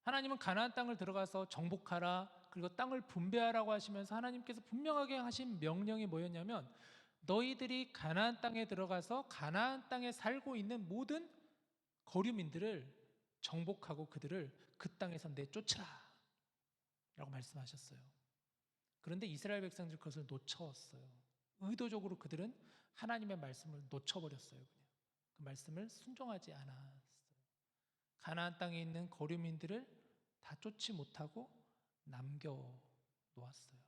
하나님은 가나안 땅을 들어가서 정복하라 그리고 땅을 분배하라고 하시면서 하나님께서 분명하게 하신 명령이 뭐였냐면 너희들이 가나안 땅에 들어가서 가나안 땅에 살고 있는 모든 거류민들을 정복하고 그들을 그 땅에서 내쫓으라 라고 말씀하셨어요. 그런데 이스라엘 백성들 그것을 놓쳤어요. 의도적으로 그들은 하나님의 말씀을 놓쳐버렸어요. 그냥 그 말씀을 순종하지 않았어요. 가나안 땅에 있는 거류민들을 다 쫓지 못하고 남겨놓았어요.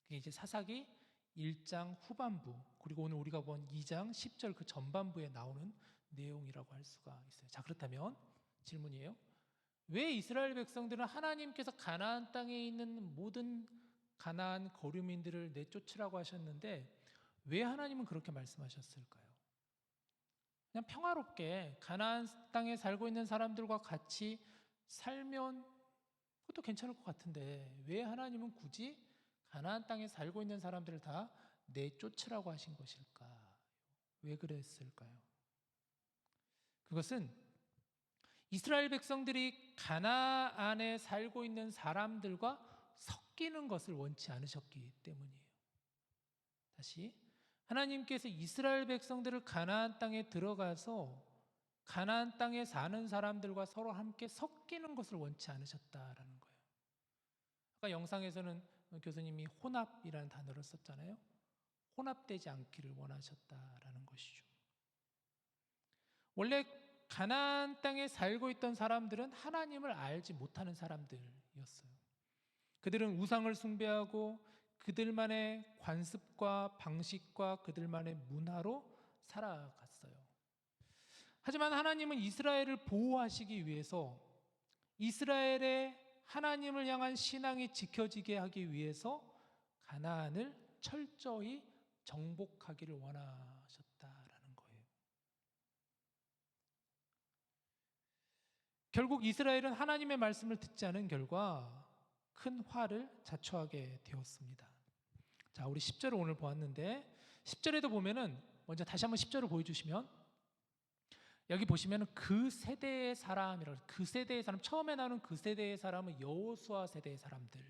그게 이제 사사기 1장 후반부 그리고 오늘 우리가 본 2장 10절 그 전반부에 나오는 내용이라고 할 수가 있어요. 자, 그렇다면 질문이에요. 왜 이스라엘 백성들은 하나님께서 가나안 땅에 있는 모든 가나안 거류민들을 내쫓으라고 하셨는데 왜 하나님은 그렇게 말씀하셨을까요? 그냥 평화롭게 가나안 땅에 살고 있는 사람들과 같이 살면 그것도 괜찮을 것 같은데 왜 하나님은 굳이 가나안 땅에 살고 있는 사람들을 다 내쫓으라고 하신 것일까? 왜 그랬을까요? 그것은 이스라엘 백성들이 가나안에 살고 있는 사람들과 섞이는 것을 원치 않으셨기 때문이에요. 다시, 하나님께서 이스라엘 백성들을 가나안 땅에 들어가서 가나안 땅에 사는 사람들과 서로 함께 섞이는 것을 원치 않으셨다라는 거예요. 아까 영상에서는 교수님이 혼합이라는 단어를 썼잖아요. 혼합되지 않기를 원하셨다라는 것이죠. 원래 가나안 땅에 살고 있던 사람들은 하나님을 알지 못하는 사람들이었어요. 그들은 우상을 숭배하고 그들만의 관습과 방식과 그들만의 문화로 살아갔어요. 하지만 하나님은 이스라엘을 보호하시기 위해서 이스라엘의 하나님을 향한 신앙이 지켜지게 하기 위해서 가나안을 철저히 정복하기를 원하셨다라는 거예요. 결국 이스라엘은 하나님의 말씀을 듣지 않은 결과 큰 화를 자초하게 되었습니다. 자, 우리 10절을 오늘 보았는데 10절에도 보면은 먼저 다시 한번 10절을 보여주시면 여기 보시면은 그 세대의 사람이라고, 그 세대의 사람, 처음에 나오는 그 세대의 사람은 여호수아 세대의 사람들,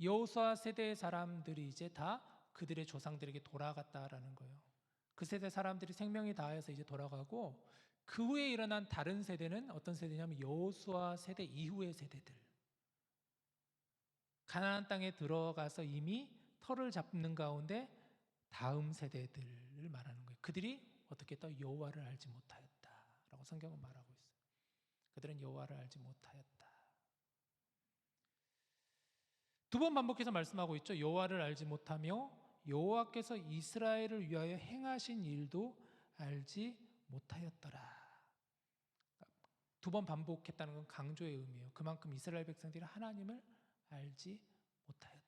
여호수아 세대의 사람들이 이제 다 그들의 조상들에게 돌아갔다라는 거예요. 그 세대 사람들이 생명이 다해서 이제 돌아가고 그 후에 일어난 다른 세대는 어떤 세대냐면 여호수아 세대 이후의 세대들, 가나안 땅에 들어가서 이미 터를 잡는 가운데 다음 세대들을 말하는 거예요. 그들이 어떻게 또 여호와를 알지 못하였다라고 성경은 말하고 있어요. 그들은 여호와를 알지 못하였다. 두 번 반복해서 말씀하고 있죠. 여호와를 알지 못하며 여호와께서 이스라엘을 위하여 행하신 일도 알지 못하였더라. 두 번 반복했다는 건 강조의 의미예요. 그만큼 이스라엘 백성들이 하나님을 알지 못하였다.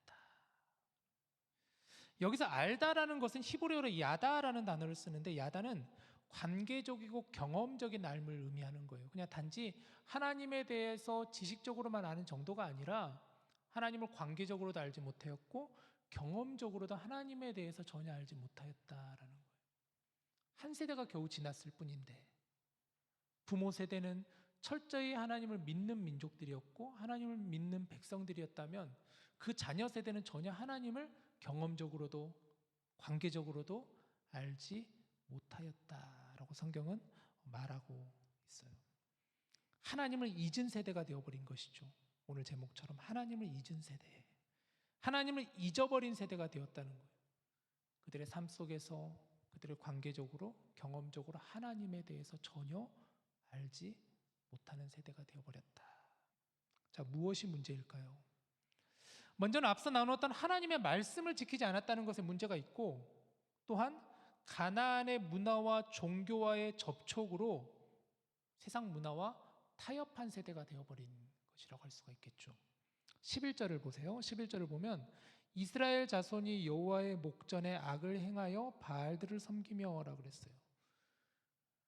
여기서 알다라는 것은 히브리어로 야다라는 단어를 쓰는데 야다는 관계적이고 경험적인 알을 의미하는 거예요. 그냥 단지 하나님에 대해서 지식적으로만 아는 정도가 아니라 하나님을 관계적으로도 알지 못하였고 경험적으로도 하나님에 대해서 전혀 알지 못하였다라는 거예요. 한 세대가 겨우 지났을 뿐인데 부모 세대는 철저히 하나님을 믿는 민족들이었고 하나님을 믿는 백성들이었다면 그 자녀 세대는 전혀 하나님을 경험적으로도 관계적으로도 알지 못하였다라고 성경은 말하고 있어요. 하나님을 잊은 세대가 되어버린 것이죠. 오늘 제목처럼 하나님을 잊은 세대, 하나님을 잊어버린 세대가 되었다는 거예요. 그들의 삶 속에서 그들의 관계적으로 경험적으로 하나님에 대해서 전혀 알지 못하는 세대가 되어버렸다. 자, 무엇이 문제일까요? 먼저는 앞서 나누었던 하나님의 말씀을 지키지 않았다는 것에 문제가 있고 또한 가나안의 문화와 종교와의 접촉으로 세상 문화와 타협한 세대가 되어버린 것이라고 할 수가 있겠죠. 11절을 보세요. 11절을 보면 이스라엘 자손이 여호와의 목전에 악을 행하여 바알들을 섬기며라고 그랬어요.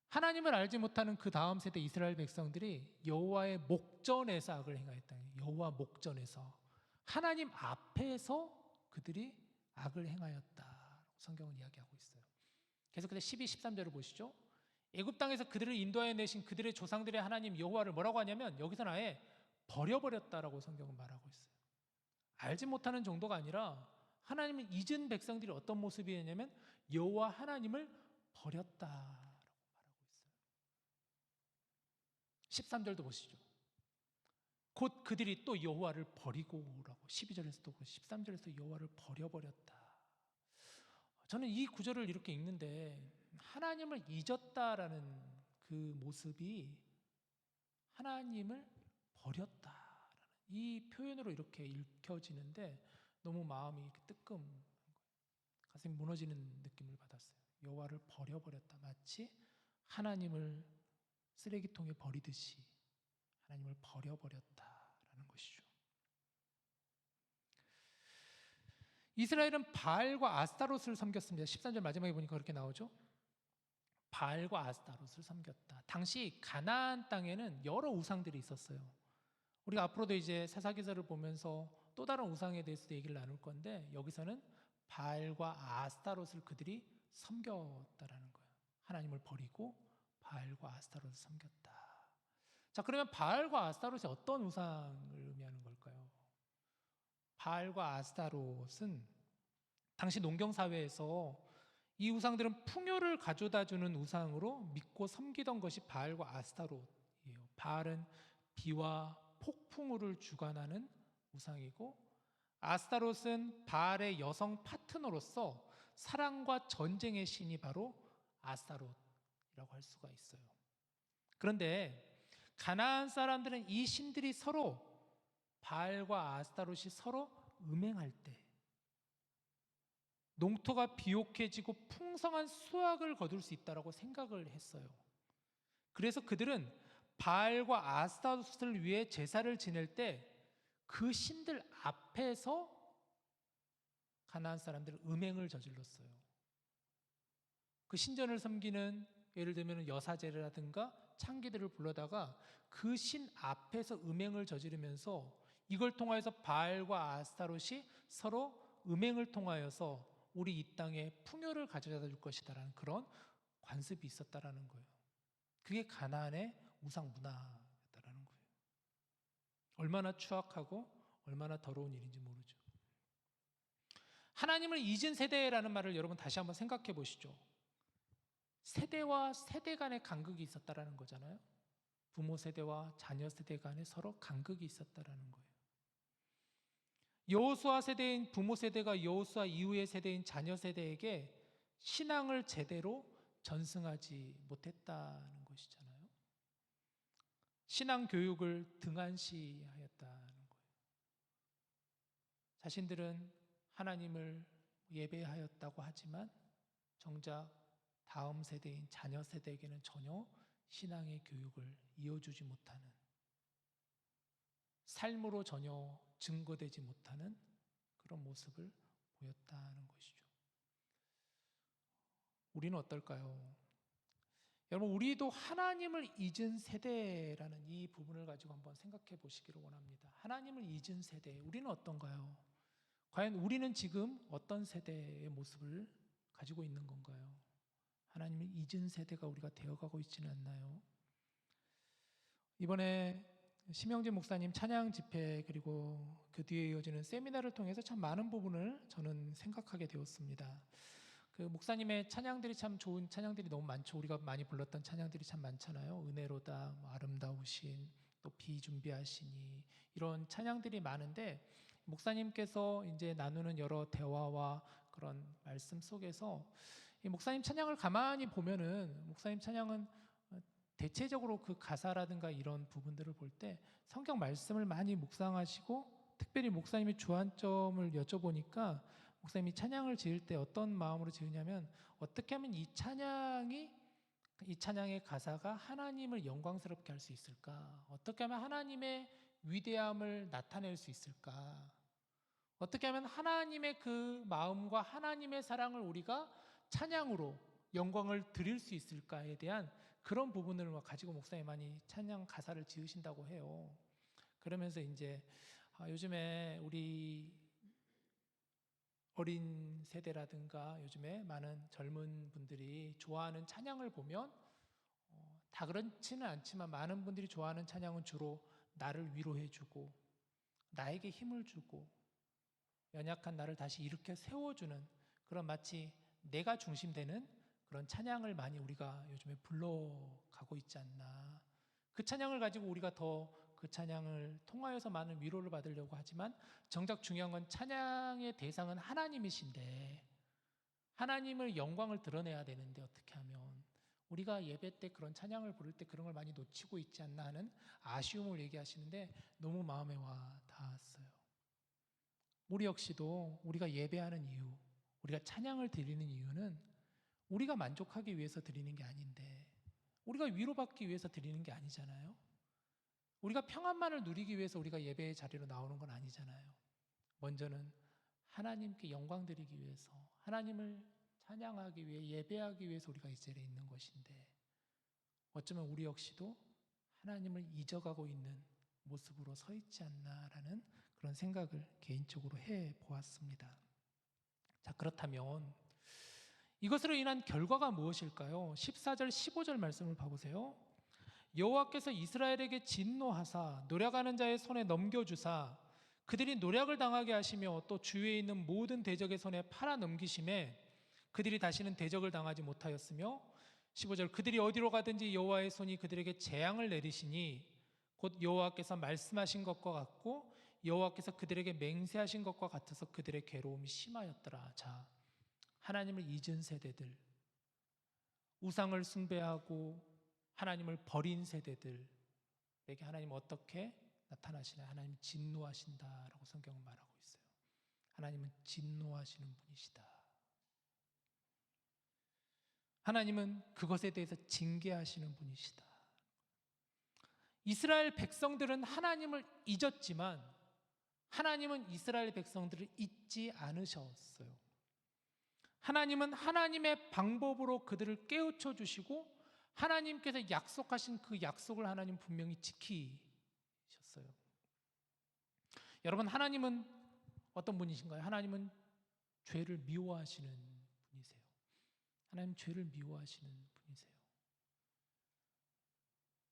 하나님을 알지 못하는 그 다음 세대 이스라엘 백성들이 여호와의 목전에서 악을 행하였다. 여호와 목전에서 하나님 앞에서 그들이 악을 행하였다. 성경은 이야기하고 있어요. 계속해서 12, 13절을 보시죠. 애굽 땅에서 그들을 인도하여 내신 그들의 조상들의 하나님 여호와를 뭐라고 하냐면 여기서는 아예 버려버렸다라고 성경은 말하고 있어요. 알지 못하는 정도가 아니라 하나님을 잊은 백성들이 어떤 모습이었냐면 여호와 하나님을 버렸다라고 말하고 있어요. 13절도 보시죠. 곧 그들이 또 여호와를 버리고라고 12절에서도 13절에서 여호와를 버려버렸다. 저는 이 구절을 이렇게 읽는데 하나님을 잊었다라는 그 모습이 하나님을 버렸다라는 이 표현으로 이렇게 읽혀지는데 너무 마음이 이렇게 뜨끔 가슴이 무너지는 느낌을 받았어요. 여호와를 버려버렸다. 마치 하나님을 쓰레기통에 버리듯이 하나님을 버려버렸다라는 것이죠. 이스라엘은 바알과 아스타롯을 섬겼습니다. 13절 마지막에 보니까 그렇게 나오죠. 바알과 아스타롯을 섬겼다. 당시 가나안 땅에는 여러 우상들이 있었어요. 우리가 앞으로도 이제 사사기서를 보면서 또 다른 우상에 대해서도 얘기를 나눌 건데 여기서는 바알과 아스타롯을 그들이 섬겼다라는 거예요. 하나님을 버리고 바알과 아스타롯을 섬겼다. 자, 그러면 바알과 아스타롯이 어떤 우상을 의미하는 걸까요? 바알과 아스타롯은 당시 농경 사회에서 이 우상들은 풍요를 가져다 주는 우상으로 믿고 섬기던 것이 바알과 아스타롯이에요. 바알은 비와 폭풍우를 주관하는 우상이고 아스타롯은 바알의 여성 파트너로서 사랑과 전쟁의 신이 바로 아스타롯이라고 할 수가 있어요. 그런데 가나안 사람들은 이 신들이 서로 바알과 아스타롯이 서로 음행할 때 농토가 비옥해지고 풍성한 수확을 거둘 수 있다고 생각을 했어요. 그래서 그들은 바알과 아스타롯을 위해 제사를 지낼 때 그 신들 앞에서 가나안 사람들은 음행을 저질렀어요. 그 신전을 섬기는 예를 들면 여사제라든가 창기들을 불러다가 그 신 앞에서 음행을 저지르면서 이걸 통하여서 바알과 아스타롯이 서로 음행을 통하여서 우리 이 땅에 풍요를 가져다 줄 것이다라는 그런 관습이 있었다라는 거예요. 그게 가나안의 우상 문화였다라는 거예요. 얼마나 추악하고 얼마나 더러운 일인지 모르죠. 하나님을 잊은 세대라는 말을 여러분 다시 한번 생각해 보시죠. 세대와 세대 간의 간극이 있었다라는 거잖아요. 부모 세대와 자녀 세대 간에 서로 간극이 있었다라는 거예요. 여호수아 세대인 부모 세대가 여호수아 이후의 세대인 자녀 세대에게 신앙을 제대로 전승하지 못했다는 것이잖아요. 신앙 교육을 등한시하였다는 거예요. 자신들은 하나님을 예배하였다고 하지만 정작 다음 세대인 자녀 세대에게는 전혀 신앙의 교육을 이어주지 못하는, 삶으로 전혀 증거되지 못하는 그런 모습을 보였다는 것이죠. 우리는 어떨까요? 여러분, 우리도 하나님을 잊은 세대라는 이 부분을 가지고 한번 생각해 보시기를 원합니다. 하나님을 잊은 세대, 우리는 어떤가요? 과연 우리는 지금 어떤 세대의 모습을 가지고 있는 건가요? 하나님을 잊은 세대가 우리가 되어가고 있지는 않나요? 이번에 심영진 목사님 찬양 집회 그리고 그 뒤에 이어지는 세미나를 통해서 참 많은 부분을 저는 생각하게 되었습니다. 그 목사님의 찬양들이 참 좋은 찬양들이 너무 많죠. 우리가 많이 불렀던 찬양들이 참 많잖아요. 은혜로다, 뭐 아름다우신, 또 비준비하시니, 이런 찬양들이 많은데 목사님께서 이제 나누는 여러 대화와 그런 말씀 속에서 이 목사님 찬양을 가만히 보면은 목사님 찬양은 대체적으로 그 가사라든가 이런 부분들을 볼 때 성경 말씀을 많이 묵상하시고, 특별히 목사님의 주안점을 여쭤보니까 목사님이 찬양을 지을 때 어떤 마음으로 지으냐면, 어떻게 하면 이 찬양의 가사가 하나님을 영광스럽게 할 수 있을까? 어떻게 하면 하나님의 위대함을 나타낼 수 있을까? 어떻게 하면 하나님의 그 마음과 하나님의 사랑을 우리가 찬양으로 영광을 드릴 수 있을까에 대한 그런 부분을 가지고 목사님이 많이 찬양 가사를 지으신다고 해요. 그러면서 이제 요즘에 우리 어린 세대라든가 요즘에 많은 젊은 분들이 좋아하는 찬양을 보면 다 그렇지는 않지만 많은 분들이 좋아하는 찬양은 주로 나를 위로해주고 나에게 힘을 주고 연약한 나를 다시 일으켜 세워주는 그런, 마치 내가 중심되는 그런 찬양을 많이 우리가 요즘에 불러가고 있지 않나. 그 찬양을 가지고 우리가 더 그 찬양을 통하여서 많은 위로를 받으려고 하지만 정작 중요한 건 찬양의 대상은 하나님이신데 하나님을 영광을 드러내야 되는데 어떻게 하면 우리가 예배 때 그런 찬양을 부를 때 그런 걸 많이 놓치고 있지 않나 하는 아쉬움을 얘기하시는데 너무 마음에 와 닿았어요. 우리 역시도 우리가 예배하는 이유, 우리가 찬양을 드리는 이유는 우리가 만족하기 위해서 드리는 게 아닌데, 우리가 위로받기 위해서 드리는 게 아니잖아요. 우리가 평안만을 누리기 위해서 우리가 예배의 자리로 나오는 건 아니잖아요. 먼저는 하나님께 영광 드리기 위해서, 하나님을 찬양하기 위해, 예배하기 위해서 우리가 이 자리에 있는 것인데, 어쩌면 우리 역시도 하나님을 잊어가고 있는 모습으로 서 있지 않나라는 그런 생각을 개인적으로 해 보았습니다. 자, 그렇다면 이것으로 인한 결과가 무엇일까요? 14절 15절 말씀을 봐보세요. 여호와께서 이스라엘에게 진노하사 노략하는 자의 손에 넘겨주사 그들이 노략을 당하게 하시며 또 주위에 있는 모든 대적의 손에 팔아 넘기심에 그들이 다시는 대적을 당하지 못하였으며 15절 그들이 어디로 가든지 여호와의 손이 그들에게 재앙을 내리시니 곧 여호와께서 말씀하신 것과 같고 여호와께서 그들에게 맹세하신 것과 같아서 그들의 괴로움이 심하였더라. 자, 하나님을 잊은 세대들, 우상을 숭배하고 하나님을 버린 세대들에게 하나님 어떻게 나타나시나요? 하나님 진노하신다라고 성경은 말하고 있어요. 하나님은 진노하시는 분이시다. 하나님은 그것에 대해서 징계하시는 분이시다. 이스라엘 백성들은 하나님을 잊었지만 하나님은 이스라엘 백성들을 잊지 않으셨어요. 하나님은 하나님의 방법으로 그들을 깨우쳐 주시고 하나님께서 약속하신 그 약속을 하나님 분명히 지키셨어요. 여러분, 하나님은 어떤 분이신가요? 하나님은 죄를 미워하시는 분이세요. 하나님 죄를 미워하시는 분이세요.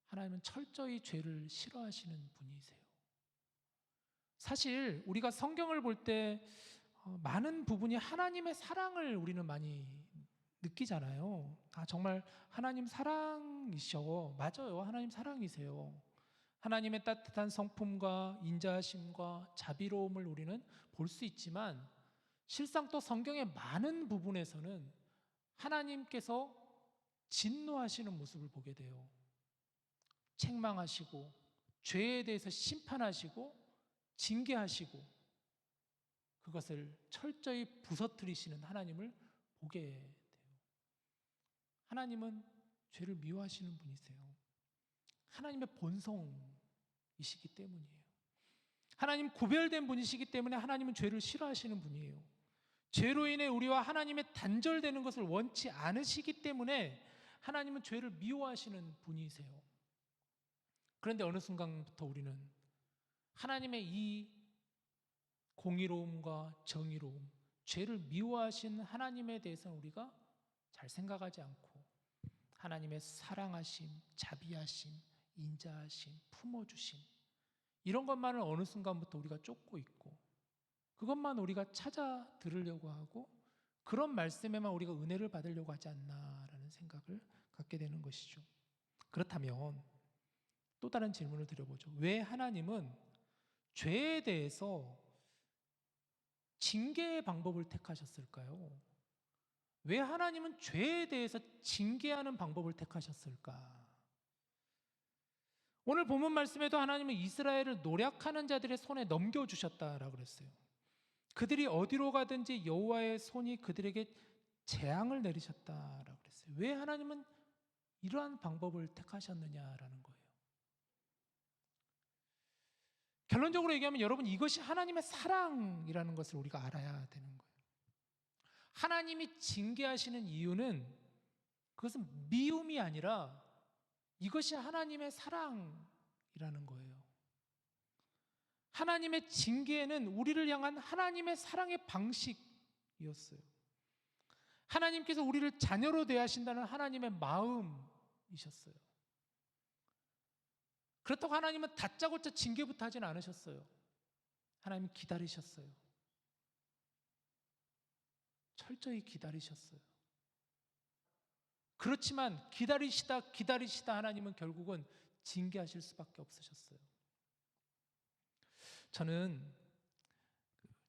하나님은 철저히 죄를 싫어하시는 분이세요. 사실 우리가 성경을 볼 때 많은 부분이 하나님의 사랑을 우리는 많이 느끼잖아요. 정말 하나님 사랑이셔. 맞아요. 하나님 사랑이세요. 하나님의 따뜻한 성품과 인자하심과 자비로움을 우리는 볼 수 있지만 실상 또 성경의 많은 부분에서는 하나님께서 진노하시는 모습을 보게 돼요. 책망하시고 죄에 대해서 심판하시고 징계하시고 그것을 철저히 부서뜨리시는 하나님을 보게 돼요. 하나님은 죄를 미워하시는 분이세요. 하나님의 본성이시기 때문이에요. 하나님 구별된 분이시기 때문에 하나님은 죄를 싫어하시는 분이에요. 죄로 인해 우리와 하나님의 단절되는 것을 원치 않으시기 때문에 하나님은 죄를 미워하시는 분이세요. 그런데 어느 순간부터 우리는 하나님의 이 공의로움과 정의로움, 죄를 미워하신 하나님에 대해서는 우리가 잘 생각하지 않고 하나님의 사랑하심, 자비하심, 인자하심, 품어주심 이런 것만을 어느 순간부터 우리가 쫓고 있고 그것만 우리가 찾아 들으려고 하고 그런 말씀에만 우리가 은혜를 받으려고 하지 않나라는 생각을 갖게 되는 것이죠. 그렇다면 또 다른 질문을 드려보죠. 왜 하나님은 죄에 대해서 징계의 방법을 택하셨을까요? 왜 하나님은 죄에 대해서 징계하는 방법을 택하셨을까? 오늘 본문 말씀에도 하나님은 이스라엘을 노략하는 자들의 손에 넘겨주셨다라고 그랬어요. 그들이 어디로 가든지 여호와의 손이 그들에게 재앙을 내리셨다라고 그랬어요. 왜 하나님은 이러한 방법을 택하셨느냐라는 거예요. 결론적으로 얘기하면 여러분 이것이 하나님의 사랑이라는 것을 우리가 알아야 되는 거예요. 하나님이 징계하시는 이유는 그것은 미움이 아니라 이것이 하나님의 사랑이라는 거예요. 하나님의 징계는 우리를 향한 하나님의 사랑의 방식이었어요. 하나님께서 우리를 자녀로 대하신다는 하나님의 마음이셨어요. 그렇다고 하나님은 다짜고짜 징계부터 하진 않으셨어요. 하나님은 기다리셨어요. 철저히 기다리셨어요. 그렇지만 기다리시다 하나님은 결국은 징계하실 수밖에 없으셨어요. 저는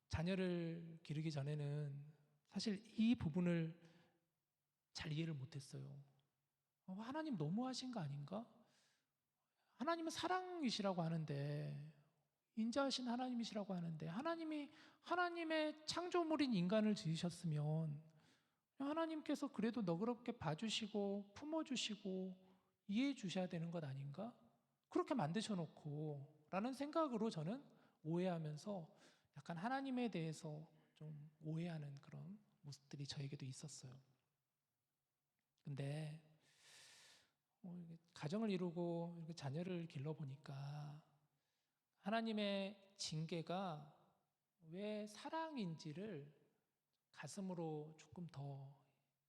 자녀를 기르기 전에는 사실 이 부분을 잘 이해를 못했어요. 하나님 너무하신 거 아닌가? 하나님은 사랑이시라고 하는데 인자하신 하나님이시라고 하는데 하나님이 하나님의 창조물인 인간을 지으셨으면 하나님께서 그래도 너그럽게 봐주시고 품어주시고 이해해 주셔야 되는 것 아닌가? 그렇게 만드셔놓고 라는 생각으로 저는 오해하면서 약간 하나님에 대해서 좀 오해하는 그런 모습들이 저에게도 있었어요. 근데 가정을 이루고 이렇게 자녀를 길러보니까 하나님의 징계가 왜 사랑인지를 가슴으로 조금 더,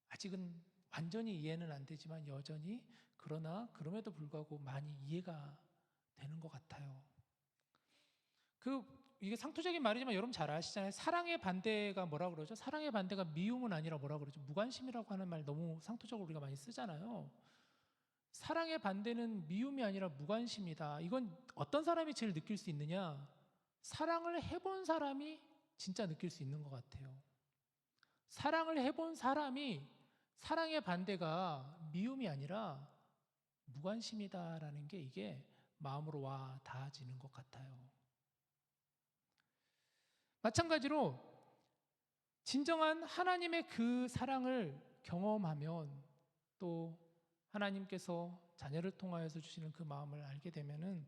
아직은 완전히 이해는 안 되지만 여전히, 그러나 그럼에도 불구하고 많이 이해가 되는 것 같아요. 이게 상투적인 말이지만 여러분 잘 아시잖아요. 사랑의 반대가 뭐라 그러죠? 사랑의 반대가 미움은 아니라 뭐라 그러죠? 무관심이라고 하는 말 너무 상투적으로 우리가 많이 쓰잖아요. 사랑의 반대는 미움이 아니라 무관심이다. 이건 어떤 사람이 제일 느낄 수 있느냐? 사랑을 해본 사람이 진짜 느낄 수 있는 것 같아요. 사랑을 해본 사람이 사랑의 반대가 미움이 아니라 무관심이다라는 게 이게 마음으로 와 닿아지는 것 같아요. 마찬가지로 진정한 하나님의 그 사랑을 경험하면, 또 하나님께서 자녀를 통하여서 주시는 그 마음을 알게 되면은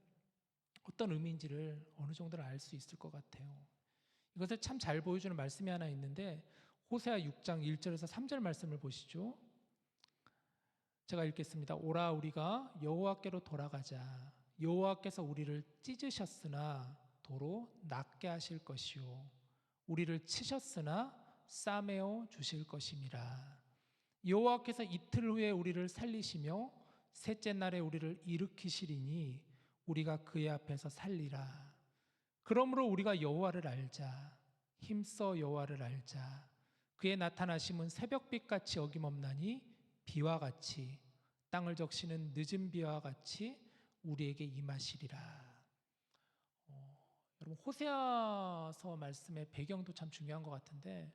어떤 의미인지를 어느 정도는 알 수 있을 것 같아요. 이것을 참 잘 보여주는 말씀이 하나 있는데, 호세아 6장 1절에서 3절 말씀을 보시죠. 제가 읽겠습니다. 오라 우리가 여호와께로 돌아가자. 여호와께서 우리를 찢으셨으나 도로 낫게 하실 것이요 우리를 치셨으나 싸매어 주실 것임이라. 여호와께서 이틀 후에 우리를 살리시며 셋째 날에 우리를 일으키시리니 우리가 그의 앞에서 살리라. 그러므로 우리가 여호와를 알자. 힘써 여호와를 알자. 그의 나타나심은 새벽빛같이 어김없나니 비와 같이 땅을 적시는 늦은 비와 같이 우리에게 임하시리라. 여러분, 호세아서 말씀의 배경도 참 중요한 것 같은데,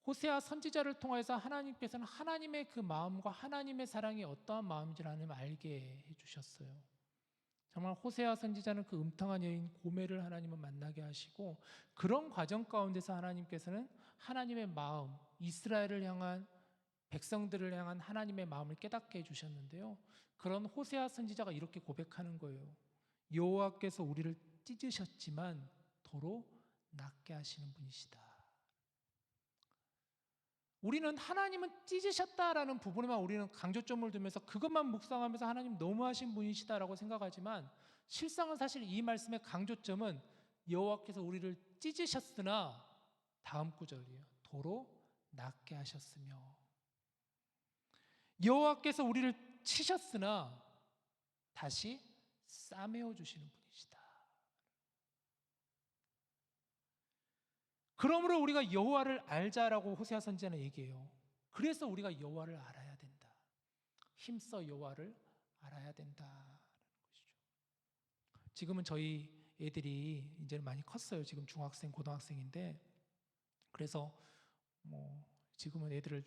호세아 선지자를 통해서 하나님께서는 하나님의 그 마음과 하나님의 사랑이 어떠한 마음인지를 하나님 알게 해주셨어요. 정말 호세아 선지자는 그 음탕한 여인 고멜을 하나님은 만나게 하시고, 그런 과정 가운데서 하나님께서는 하나님의 마음, 이스라엘을 향한, 백성들을 향한 하나님의 마음을 깨닫게 해주셨는데요. 그런 호세아 선지자가 이렇게 고백하는 거예요. 여호와께서 우리를 찢으셨지만 도로 낫게 하시는 분이시다. 우리는 하나님은 찢으셨다라는 부분에만 우리는 강조점을 두면서 그것만 묵상하면서 하나님 너무하신 분이시다라고 생각하지만, 실상은 사실 이 말씀의 강조점은 여호와께서 우리를 찢으셨으나, 다음 구절이에요. 도로 낫게 하셨으며, 여호와께서 우리를 치셨으나 다시 싸매어 주시는 분이시다. 그러므로 우리가 여호와를 알자라고 호세아 선지자는 얘기해요. 그래서 우리가 여호와를 알아야 된다. 힘써 여호와를 알아야 된다라는 것이죠. 지금은 저희 애들이 이제 많이 컸어요. 지금 중학생, 고등학생인데, 그래서 지금은 애들을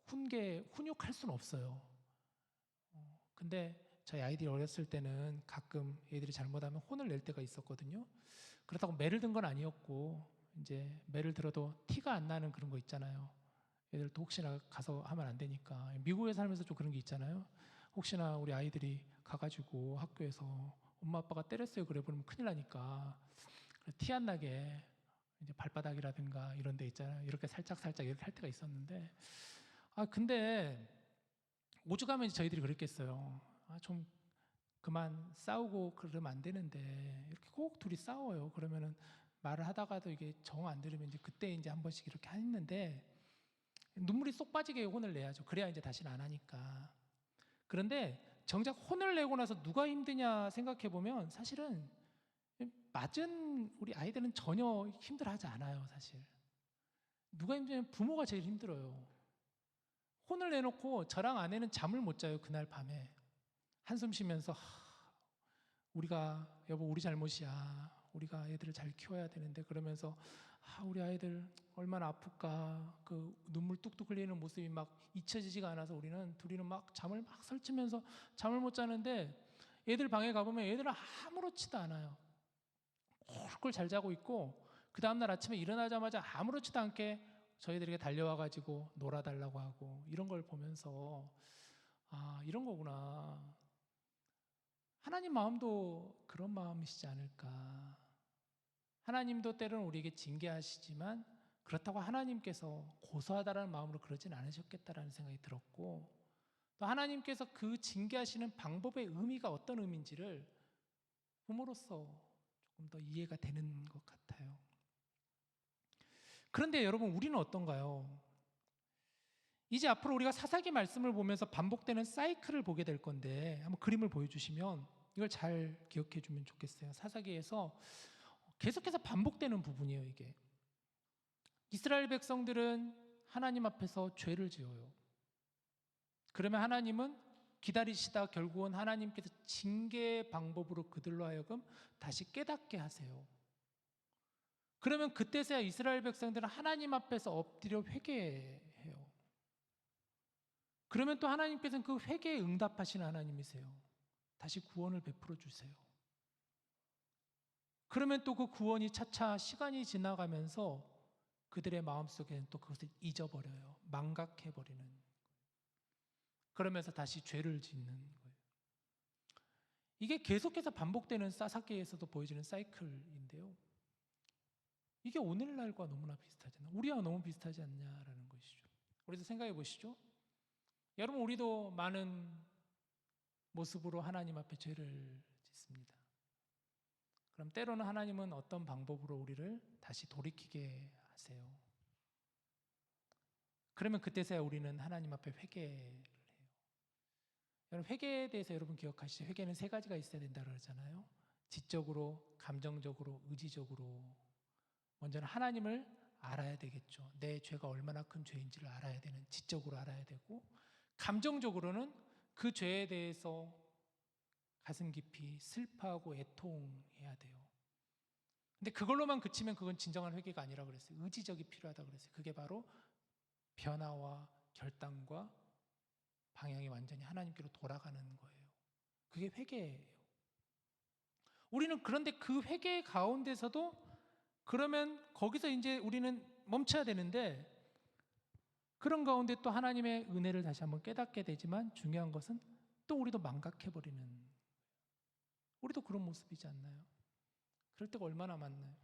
훈육할 수는 없어요. 근데 저희 아이들이 어렸을 때는 가끔 애들이 잘못하면 혼을 낼 때가 있었거든요. 그렇다고 매를 든 건 아니었고, 이제 매를 들어도 티가 안 나는 그런 거 있잖아요. 애들도 혹시나 가서 하면 안 되니까. 미국에 살면서 좀 그런 게 있잖아요. 혹시나 우리 아이들이 가가지고 학교에서 엄마 아빠가 때렸어요 그래 버리면 큰일 나니까 티 안 나게 이제 발바닥이라든가 이런 데 있잖아요. 이렇게 살짝 이렇게 할 때가 있었는데, 근데 오죽하면 저희들이 그랬겠어요. 좀 그만 싸우고 그러면 안 되는데, 이렇게 꼭 둘이 싸워요. 그러면은 말을 하다가도 이게 정 안 들으면 이제 그때 이제 한 번씩 이렇게 했는데, 눈물이 쏙 빠지게 혼을 내야죠. 그래야 이제 다시는 안 하니까. 그런데 정작 혼을 내고 나서 누가 힘드냐 생각해 보면 사실은 맞은 우리 아이들은 전혀 힘들어하지 않아요. 사실 누가 힘드냐면 부모가 제일 힘들어요. 혼을 내놓고 저랑 아내는 잠을 못 자요. 그날 밤에 한숨 쉬면서 우리가 여보 우리 잘못이야. 우리가 애들을 잘 키워야 되는데, 그러면서 우리 아이들 얼마나 아플까. 그 눈물 뚝뚝 흘리는 모습이 막 잊혀지지가 않아서 둘이는 막 잠을 막 설치면서 잠을 못 자는데, 애들 방에 가보면 애들은 아무렇지도 않아요. 꿀꿀 잘 자고 있고, 그 다음날 아침에 일어나자마자 아무렇지도 않게 저희들에게 달려와가지고 놀아달라고 하고, 이런 걸 보면서 이런 거구나. 하나님 마음도 그런 마음이시지 않을까. 하나님도 때로는 우리에게 징계하시지만 그렇다고 하나님께서 고소하다라는 마음으로 그러진 않으셨겠다라는 생각이 들었고, 또 하나님께서 그 징계하시는 방법의 의미가 어떤 의미인지를 부모로서 조금 더 이해가 되는 것 같아요. 그런데 여러분, 우리는 어떤가요? 이제 앞으로 우리가 사사기 말씀을 보면서 반복되는 사이클을 보게 될 건데, 한번 그림을 보여주시면 이걸 잘 기억해 주면 좋겠어요. 사사기에서 계속해서 반복되는 부분이에요. 이게 이스라엘 백성들은 하나님 앞에서 죄를 지어요. 그러면 하나님은 기다리시다 결국은 하나님께서 징계의 방법으로 그들로 하여금 다시 깨닫게 하세요. 그러면 그때서야 이스라엘 백성들은 하나님 앞에서 엎드려 회개해요. 그러면 또 하나님께서는 그 회개에 응답하시는 하나님이세요. 다시 구원을 베풀어 주세요. 그러면 또 그 구원이 차차 시간이 지나가면서 그들의 마음속에는 또 그것을 잊어버려요. 망각해버리는. 그러면서 다시 죄를 짓는 거예요. 이게 계속해서 반복되는 사사기에서도 보여지는 사이클인데요. 이게 오늘날과 너무나 비슷하잖아요. 우리와 너무 비슷하지 않냐라는 것이죠. 우리도 생각해 보시죠. 여러분, 우리도 많은 모습으로 하나님 앞에 죄를 짓습니다. 그럼 때로는 하나님은 어떤 방법으로 우리를 다시 돌이키게 하세요. 그러면 그때서야 우리는 하나님 앞에 회개를 해요. 여러분, 회개에 대해서 여러분 기억하시죠? 회개는 세 가지가 있어야 된다고 그러잖아요. 지적으로, 감정적으로, 의지적으로. 먼저는 하나님을 알아야 되겠죠. 내 죄가 얼마나 큰 죄인지를 알아야 되는, 지적으로 알아야 되고, 감정적으로는 그 죄에 대해서 가슴 깊이 슬퍼하고 애통해야 돼요. 근데 그걸로만 그치면 그건 진정한 회개가 아니라 그랬어요. 의지적이 필요하다고 그랬어요. 그게 바로 변화와 결단과 방향이 완전히 하나님께로 돌아가는 거예요. 그게 회개예요. 우리는 그런데 그 회개 가운데서도 그러면 거기서 이제 우리는 멈춰야 되는데, 그런 가운데 또 하나님의 은혜를 다시 한번 깨닫게 되지만 중요한 것은 또 우리도 망각해버리는, 우리도 그런 모습이지 않나요? 그럴 때가 얼마나 많나요?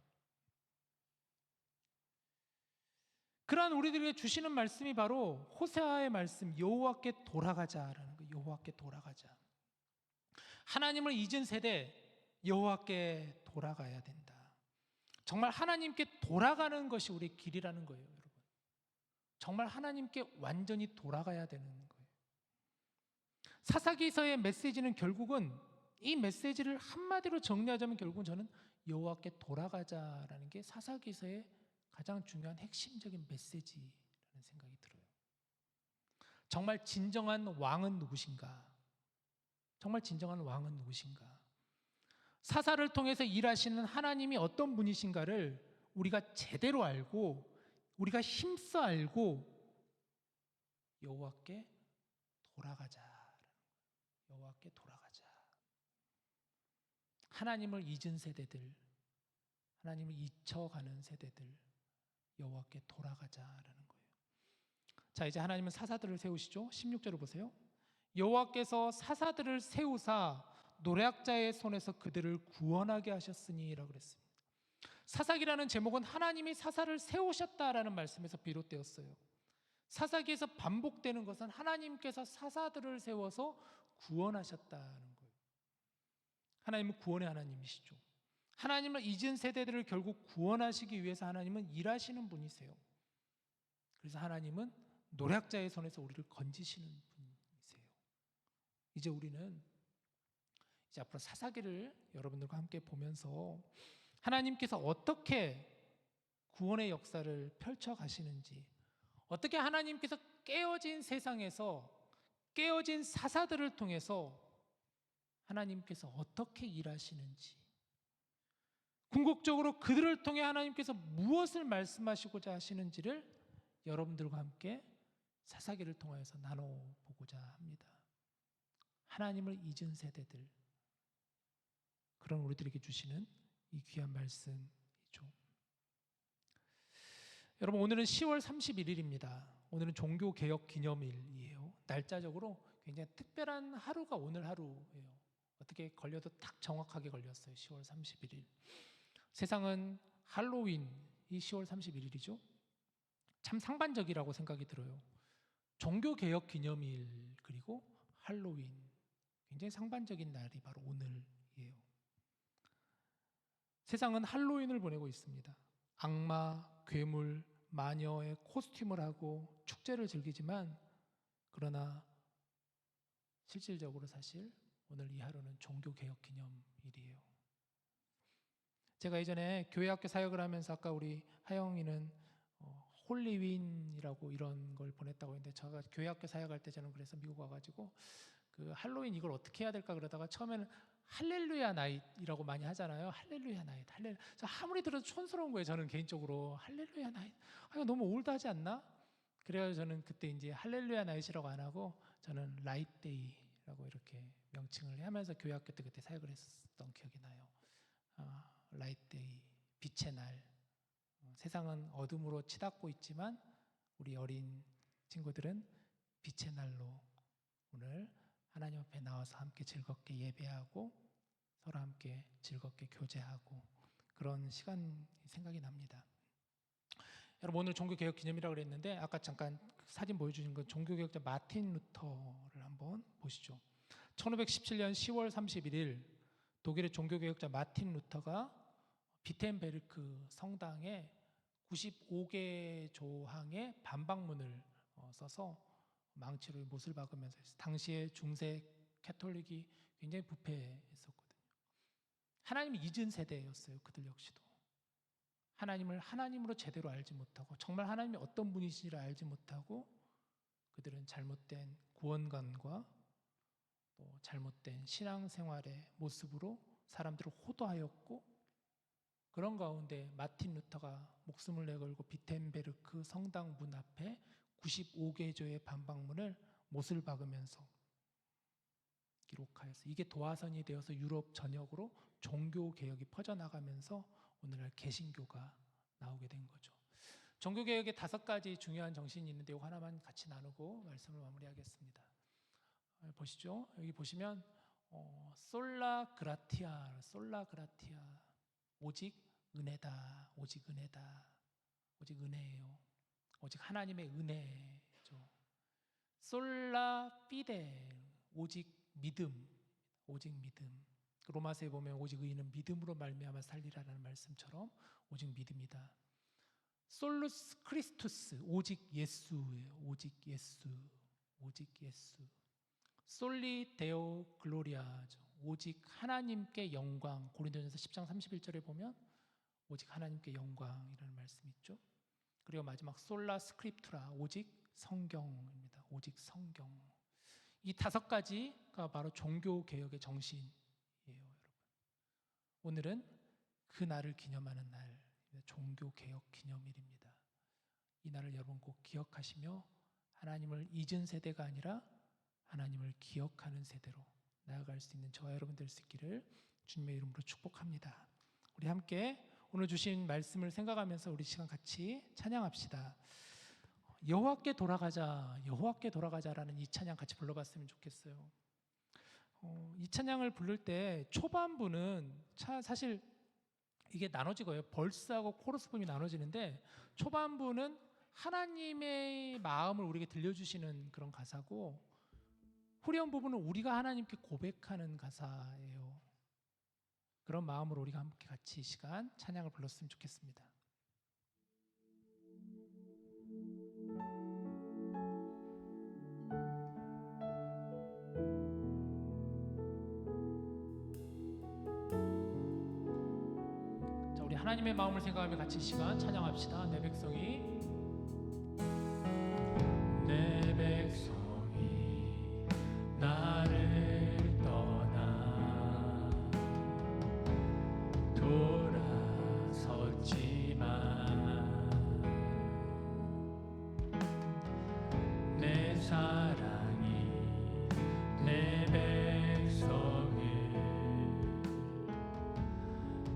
그러한 우리들에게 주시는 말씀이 바로 호세아의 말씀, 여호와께 돌아가자라는 거예요. 여호와께 돌아가자. 하나님을 잊은 세대, 여호와께 돌아가야 된다. 정말 하나님께 돌아가는 것이 우리의 길이라는 거예요, 여러분. 정말 하나님께 완전히 돌아가야 되는 거예요. 사사기서의 메시지는 결국은, 이 메시지를 한마디로 정리하자면 결국은 저는 여호와께 돌아가자라는 게 사사기서의 가장 중요한 핵심적인 메시지라는 생각이 들어요. 정말 진정한 왕은 누구신가? 정말 진정한 왕은 누구신가? 사사를 통해서 일하시는 하나님이 어떤 분이신가를 우리가 제대로 알고, 우리가 힘써 알고 여호와께 돌아가자. 여호와께 돌아가자. 하나님을 잊은 세대들, 하나님을 잊혀가는 세대들, 여호와께 돌아가자라는 거예요. 자, 이제 하나님은 사사들을 세우시죠. 16절을 보세요. 여호와께서 사사들을 세우사 노략자의 손에서 그들을 구원하게 하셨으니라고 그랬습니다. 사사기라는 제목은 하나님이 사사를 세우셨다라는 말씀에서 비롯되었어요. 사사기에서 반복되는 것은 하나님께서 사사들을 세워서 구원하셨다는 거예요. 하나님은 구원의 하나님이시죠. 하나님을 잊은 세대들을 결국 구원하시기 위해서 하나님은 일하시는 분이세요. 그래서 하나님은 노략자의 손에서 우리를 건지시는 분이세요. 이제 우리는 이제 앞으로 사사기를 여러분들과 함께 보면서 하나님께서 어떻게 구원의 역사를 펼쳐 가시는지, 어떻게 하나님께서 깨어진 세상에서 깨어진 사사들을 통해서 하나님께서 어떻게 일하시는지, 궁극적으로 그들을 통해 하나님께서 무엇을 말씀하시고자 하시는지를 여러분들과 함께 사사기를 통해서 나눠보고자 합니다. 하나님을 잊은 세대들, 그런 우리들에게 주시는 이 귀한 말씀이죠. 여러분, 오늘은 10월 31일입니다. 오늘은 종교개혁 기념일이에요. 날짜적으로 굉장히 특별한 하루가 오늘 하루예요. 어떻게 걸려도 딱 정확하게 걸렸어요. 10월 31일. 세상은 할로윈이 10월 31일이죠. 참 상반적이라고 생각이 들어요. 종교개혁 기념일 그리고 할로윈, 굉장히 상반적인 날이 바로 오늘이에요. 세상은 할로윈을 보내고 있습니다. 악마, 괴물, 마녀의 코스튬을 하고 축제를 즐기지만 그러나 실질적으로 사실 오늘 이 하루는 종교개혁 기념일이에요. 제가 예전에 교회학교 사역을 하면서 아까 우리 하영이는 홀리윈이라고 이런 걸 보냈다고 했는데 제가 교회학교 사역할 때 저는 그래서 미국 와가지고 그 할로윈 이걸 어떻게 해야 될까 그러다가 처음에는 할렐루야 나잇이라고 많이 하잖아요. 할렐루야 나잇, 할렐루야. 아무리 들어도 촌스러운 거예요. 저는 개인적으로 할렐루야 나잇. 이거 너무 올드하지 않나? 그래서 저는 그때 이제 할렐루야 나잇이라고 안 하고 저는 라이트데이라고 이렇게 명칭을 하면서 교회학교 때 그때 사역을 했었던 기억이 나요. 라이트데이, 빛의 날. 세상은 어둠으로 치닫고 있지만 우리 어린 친구들은 빛의 날로 오늘 하나님 앞에 나와서 함께 즐겁게 예배하고 서로 함께 즐겁게 교제하고 그런 시간 생각이 납니다. 여러분 오늘 종교개혁 기념이라고 그랬는데 아까 잠깐 사진 보여주신 건 종교개혁자 마틴 루터를 한번 보시죠. 1517년 10월 31일 독일의 종교개혁자 마틴 루터가 비텐베르크 성당에 95개 조항의 반박문을 써서 망치로 못을 박으면서 했어요. 당시에 중세 캐톨릭이 굉장히 부패했었거든요. 하나님이 잊은 세대였어요. 그들 역시도. 하나님을 하나님으로 제대로 알지 못하고 정말 하나님이 어떤 분이신지를 알지 못하고 그들은 잘못된 구원관과 또 잘못된 신앙생활의 모습으로 사람들을 호도하였고 그런 가운데 마틴 루터가 목숨을 내걸고 비텐베르크 성당 문 앞에 95개조의 반박문을 못을 박으면서 기록하였어요. 이게 도화선이 되어서 유럽 전역으로 종교개혁이 퍼져나가면서 오늘날 개신교가 나오게 된 거죠. 종교개혁의 5가지 중요한 정신이 있는데 이거 하나만 같이 나누고 말씀을 마무리하겠습니다. 보시죠. 여기 보시면 솔라 그라티아, 오직 은혜다, 오직 은혜다, 오직 은혜예요. 오직 하나님의 은혜죠. 솔라 피데, 오직 믿음, 오직 믿음. 로마서에 보면 오직 의인은 믿음으로 말미암아 살리라라는 말씀처럼 오직 믿음이다. 솔루스 크리스투스, 오직 예수예요. 오직 예수, 오직 예수. 솔리 데오 글로리아죠. 오직 하나님께 영광. 고린도전서 10장 31절에 보면 오직 하나님께 영광이라는 말씀이 있죠. 그리고 마지막 솔라 스크립투라, 오직 성경입니다. 오직 성경. 이 5가지가 바로 종교개혁의 정신이에요, 여러분. 오늘은 그 날을 기념하는 날, 종교개혁 기념일입니다. 이 날을 여러분 꼭 기억하시며 하나님을 잊은 세대가 아니라 하나님을 기억하는 세대로 나아갈 수 있는 저와 여러분 될 수 있기를 주님의 이름으로 축복합니다. 우리 함께 오늘 주신 말씀을 생각하면서 우리 시간 같이 찬양합시다. 여호와께 돌아가자, 여호와께 돌아가자라는 이 찬양 같이 불러봤으면 좋겠어요. 이 찬양을 부를 때 초반부는 사실 이게 나눠지고요. 벌스하고 코러스 부분이 나눠지는데 초반부는 하나님의 마음을 우리에게 들려주시는 그런 가사고 후렴 부분은 우리가 하나님께 고백하는 가사예요. 그런 마음으로 우리가 함께 같이 이 시간 찬양을 불렀으면 좋겠습니다. 자, 우리 하나님의 마음을 생각하며 같이 이 시간 찬양합시다. 내 백성이 나를 떠나 돌아섰지만 내 사랑이 내 백성을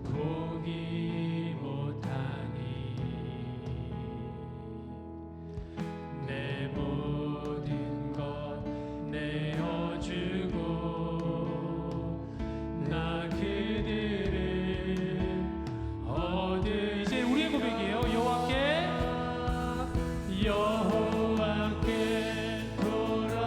포기 못하니 내 모든 것 내어주고 나 그들을 얻을 이제 우리의 고백이에요. 여호와께 여호와께 돌아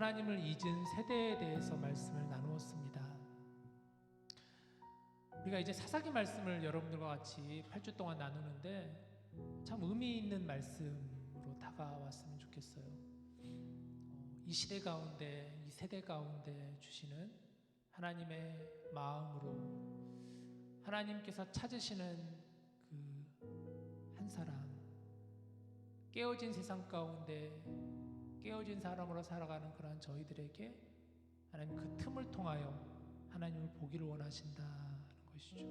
하나님을 잊은 세대에 대해서 말씀을 나누었습니다. 우리가 이제 사사기 말씀을 여러분들과 같이 8주 동안 나누는데 참 의미 있는 말씀으로 다가왔으면 좋겠어요. 이 시대 가운데, 이 세대 가운데 주시는 하나님의 마음으로 하나님께서 찾으시는 그 한 사람, 깨어진 세상 가운데 깨어진 사람으로 살아가는 그러한 저희들에게 하나님 그 틈을 통하여 하나님을 보기를 원하신다는 것이죠.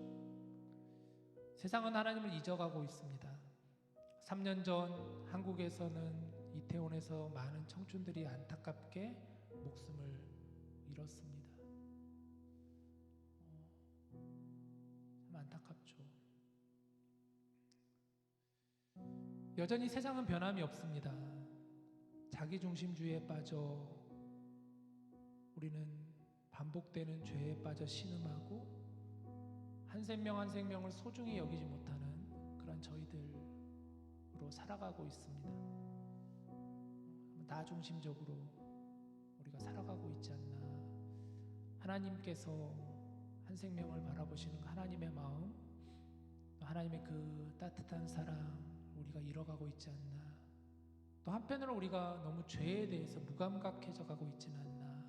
세상은 하나님을 잊어가고 있습니다. 3년 전 한국에서는 이태원에서 많은 청춘들이 안타깝게 목숨을 잃었습니다. 참 안타깝죠. 여전히 세상은 변함이 없습니다. 자기중심주의에 빠져 우리는 반복되는 죄에 빠져 신음하고 한 생명 한 생명을 소중히 여기지 못하는 그런 저희들로 살아가고 있습니다. 나 중심적으로 우리가 살아가고 있지 않나. 하나님께서 한 생명을 바라보시는 하나님의 마음, 하나님의 그 따뜻한 사랑 우리가 잃어가고 있지 않나. 또 한편으로 우리가 너무 죄에 대해서 무감각해져 가고 있지는 않나.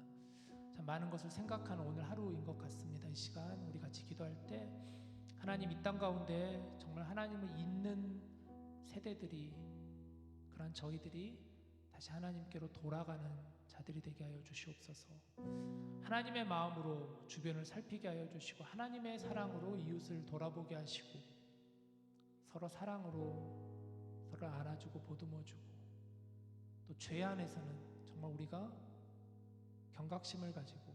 참 많은 것을 생각하는 오늘 하루인 것 같습니다. 이 시간 우리 같이 기도할 때 하나님 이 땅 가운데 정말 하나님을 잊는 세대들이, 그러한 저희들이 다시 하나님께로 돌아가는 자들이 되게 하여 주시옵소서. 하나님의 마음으로 주변을 살피게 하여 주시고 하나님의 사랑으로 이웃을 돌아보게 하시고 서로 사랑으로 서로 안아주고 보듬어주고 또 죄 안에서는 정말 우리가 경각심을 가지고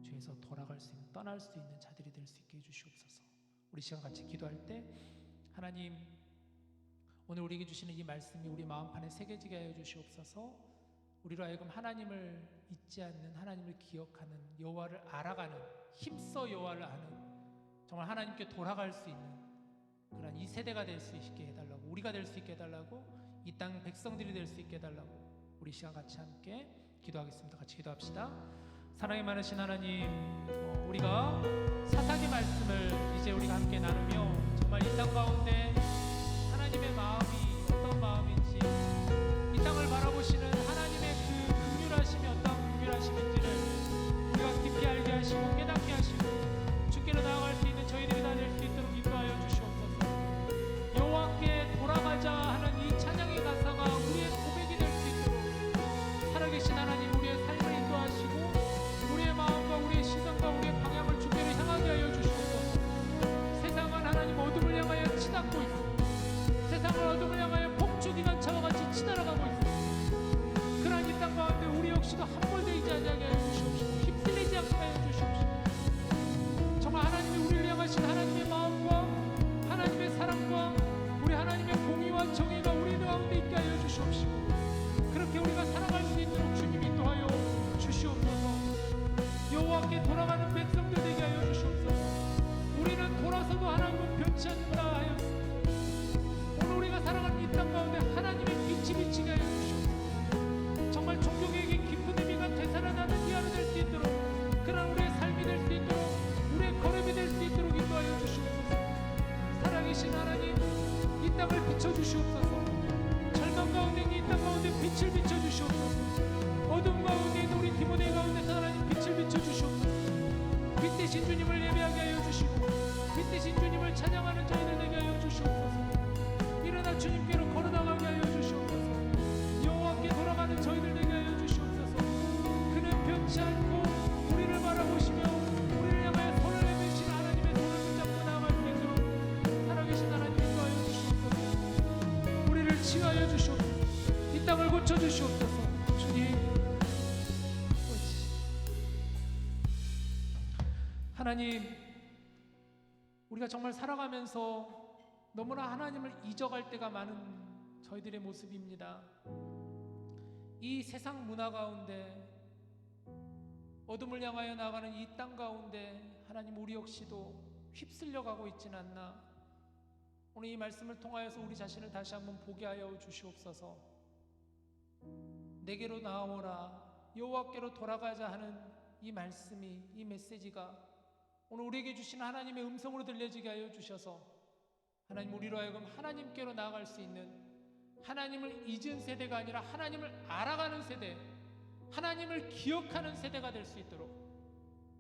죄에서 돌아갈 수 있는, 떠날 수 있는 자들이 될 수 있게 해주시옵소서. 우리 시간 같이 기도할 때 하나님 오늘 우리에게 주시는 이 말씀이 우리 마음판에 새겨지게 하여 주시옵소서. 우리로 하여금 하나님을 잊지 않는, 하나님을 기억하는, 여호와를 알아가는, 힘써 여호와를 아는, 정말 하나님께 돌아갈 수 있는 그런 이 세대가 될 수 있게 해달라고, 우리가 될 수 있게 해달라고, 이 땅 백성들이 될 수 있게 해달라고 우리 시간 같이 함께 기도하겠습니다. 같이 기도합시다. 사랑이 많으신 하나님, 우리가 사사기 말씀을 이제 우리가 함께 나누며 정말 이 땅 가운데 하나님의 마음이 어떤 마음인지, 이 땅을 바라보시는 하나님의 그 긍휼하심이 어떤 긍휼하심인지를 우리가 깊이 알게 하시고 깨닫게 하시고 주께로 나아갈 수 있는 저희들이 다 될 수 있도록 인도하여 주시옵소서. 여호와께 돌아가자 하는 이 찬양의 가사가 우리의 고백이 될 수 있도록 살아계신 하나님 우리의 삶을 인도하시고 우리의 마음과 우리의 시선과 우리의 방향을 주께로 향하게 하여 주시옵소서. 세상은 하나님 어둠을 향하여 치닫고 있습니다. 세상은 어둠을 향하여 폭주기관차와 같이 치달아가고 있습니다. 그러한 이 땅 가운데 우리 역시도 함몰되지 않게 하여 주시옵시고 휩쓸리지 않게 하여 주시옵시고 정말 하나님이 우리를 향하신 하나님의 마음과 하나님의 사랑과 우리 하나님의 공의와 정의가 우리 가운데 있게 하여 주시옵시고 그렇게 우리가 살아갈 수 있도록 주님이 인도하여 주시옵소서. 여호와께 돌아가는 백성들 되게 하여 주시옵소서. 우리는 돌아서도 하나님은 변치 않는다 하였습니다. 오늘 우리가 살아가는 이 땅 가운데 하나님의 빛이 비치게 하여 주시옵소서. 정말 종교개혁의 깊은 의미가 되살아나는 이 하루 될 수 있도록, 그런 우리의 삶이 될 수 있도록, 우리의 걸음이 될 수 있도록 인도하여 주시옵소서. 살아계신 하나님, 이 땅을 비춰주시옵소서. 절망 가운데 있는 이 땅 가운데 빛을 비춰주시옵소서. 어둠 가운데 있는 우리 디모데 가운데서 하나님 빛을 비춰주시옵소서. 빛 대신 주님을 예배하게 하여 주시고 빛 대신 주님을 찬양하는 저희들 되게 하여 주시옵소서. 일어나 주님께로 걸어나가게 하여 주시옵소서. 여호와께 돌아가는 저희들 되게 하여 주시옵소서. 그는 변치 않고 우리를 바라보시며 우리를 향하여 손을 내미시는 하나님의 손을 붙잡고 나아갈 수 있도록 살아계신 하나님 인도하여 주시옵소서. 우리를 치유하여 주시옵소서. 이 땅을 고쳐주시옵소서. 주님, 하나님, 우리가 정말 살아가면서 너무나 하나님을 잊어갈 때가 많은 저희들의 모습입니다. 이 세상 문화 가운데 어둠을 향하여 나가는 이 땅 가운데 하나님 우리 역시도 휩쓸려 가고 있지는 않나. 오늘 이 말씀을 통하여서 우리 자신을 다시 한번 보게 하여 주시옵소서. 내게로 나아오라. 여호와께로 돌아가자 하는 이 말씀이, 이 메시지가 오늘 우리에게 주신 하나님의 음성으로 들려지게 하여 주셔서 하나님, 우리로 하여금 하나님께로 나아갈 수 있는, 하나님을 잊은 세대가 아니라 하나님을 알아가는 세대, 하나님을 기억하는 세대가 될 수 있도록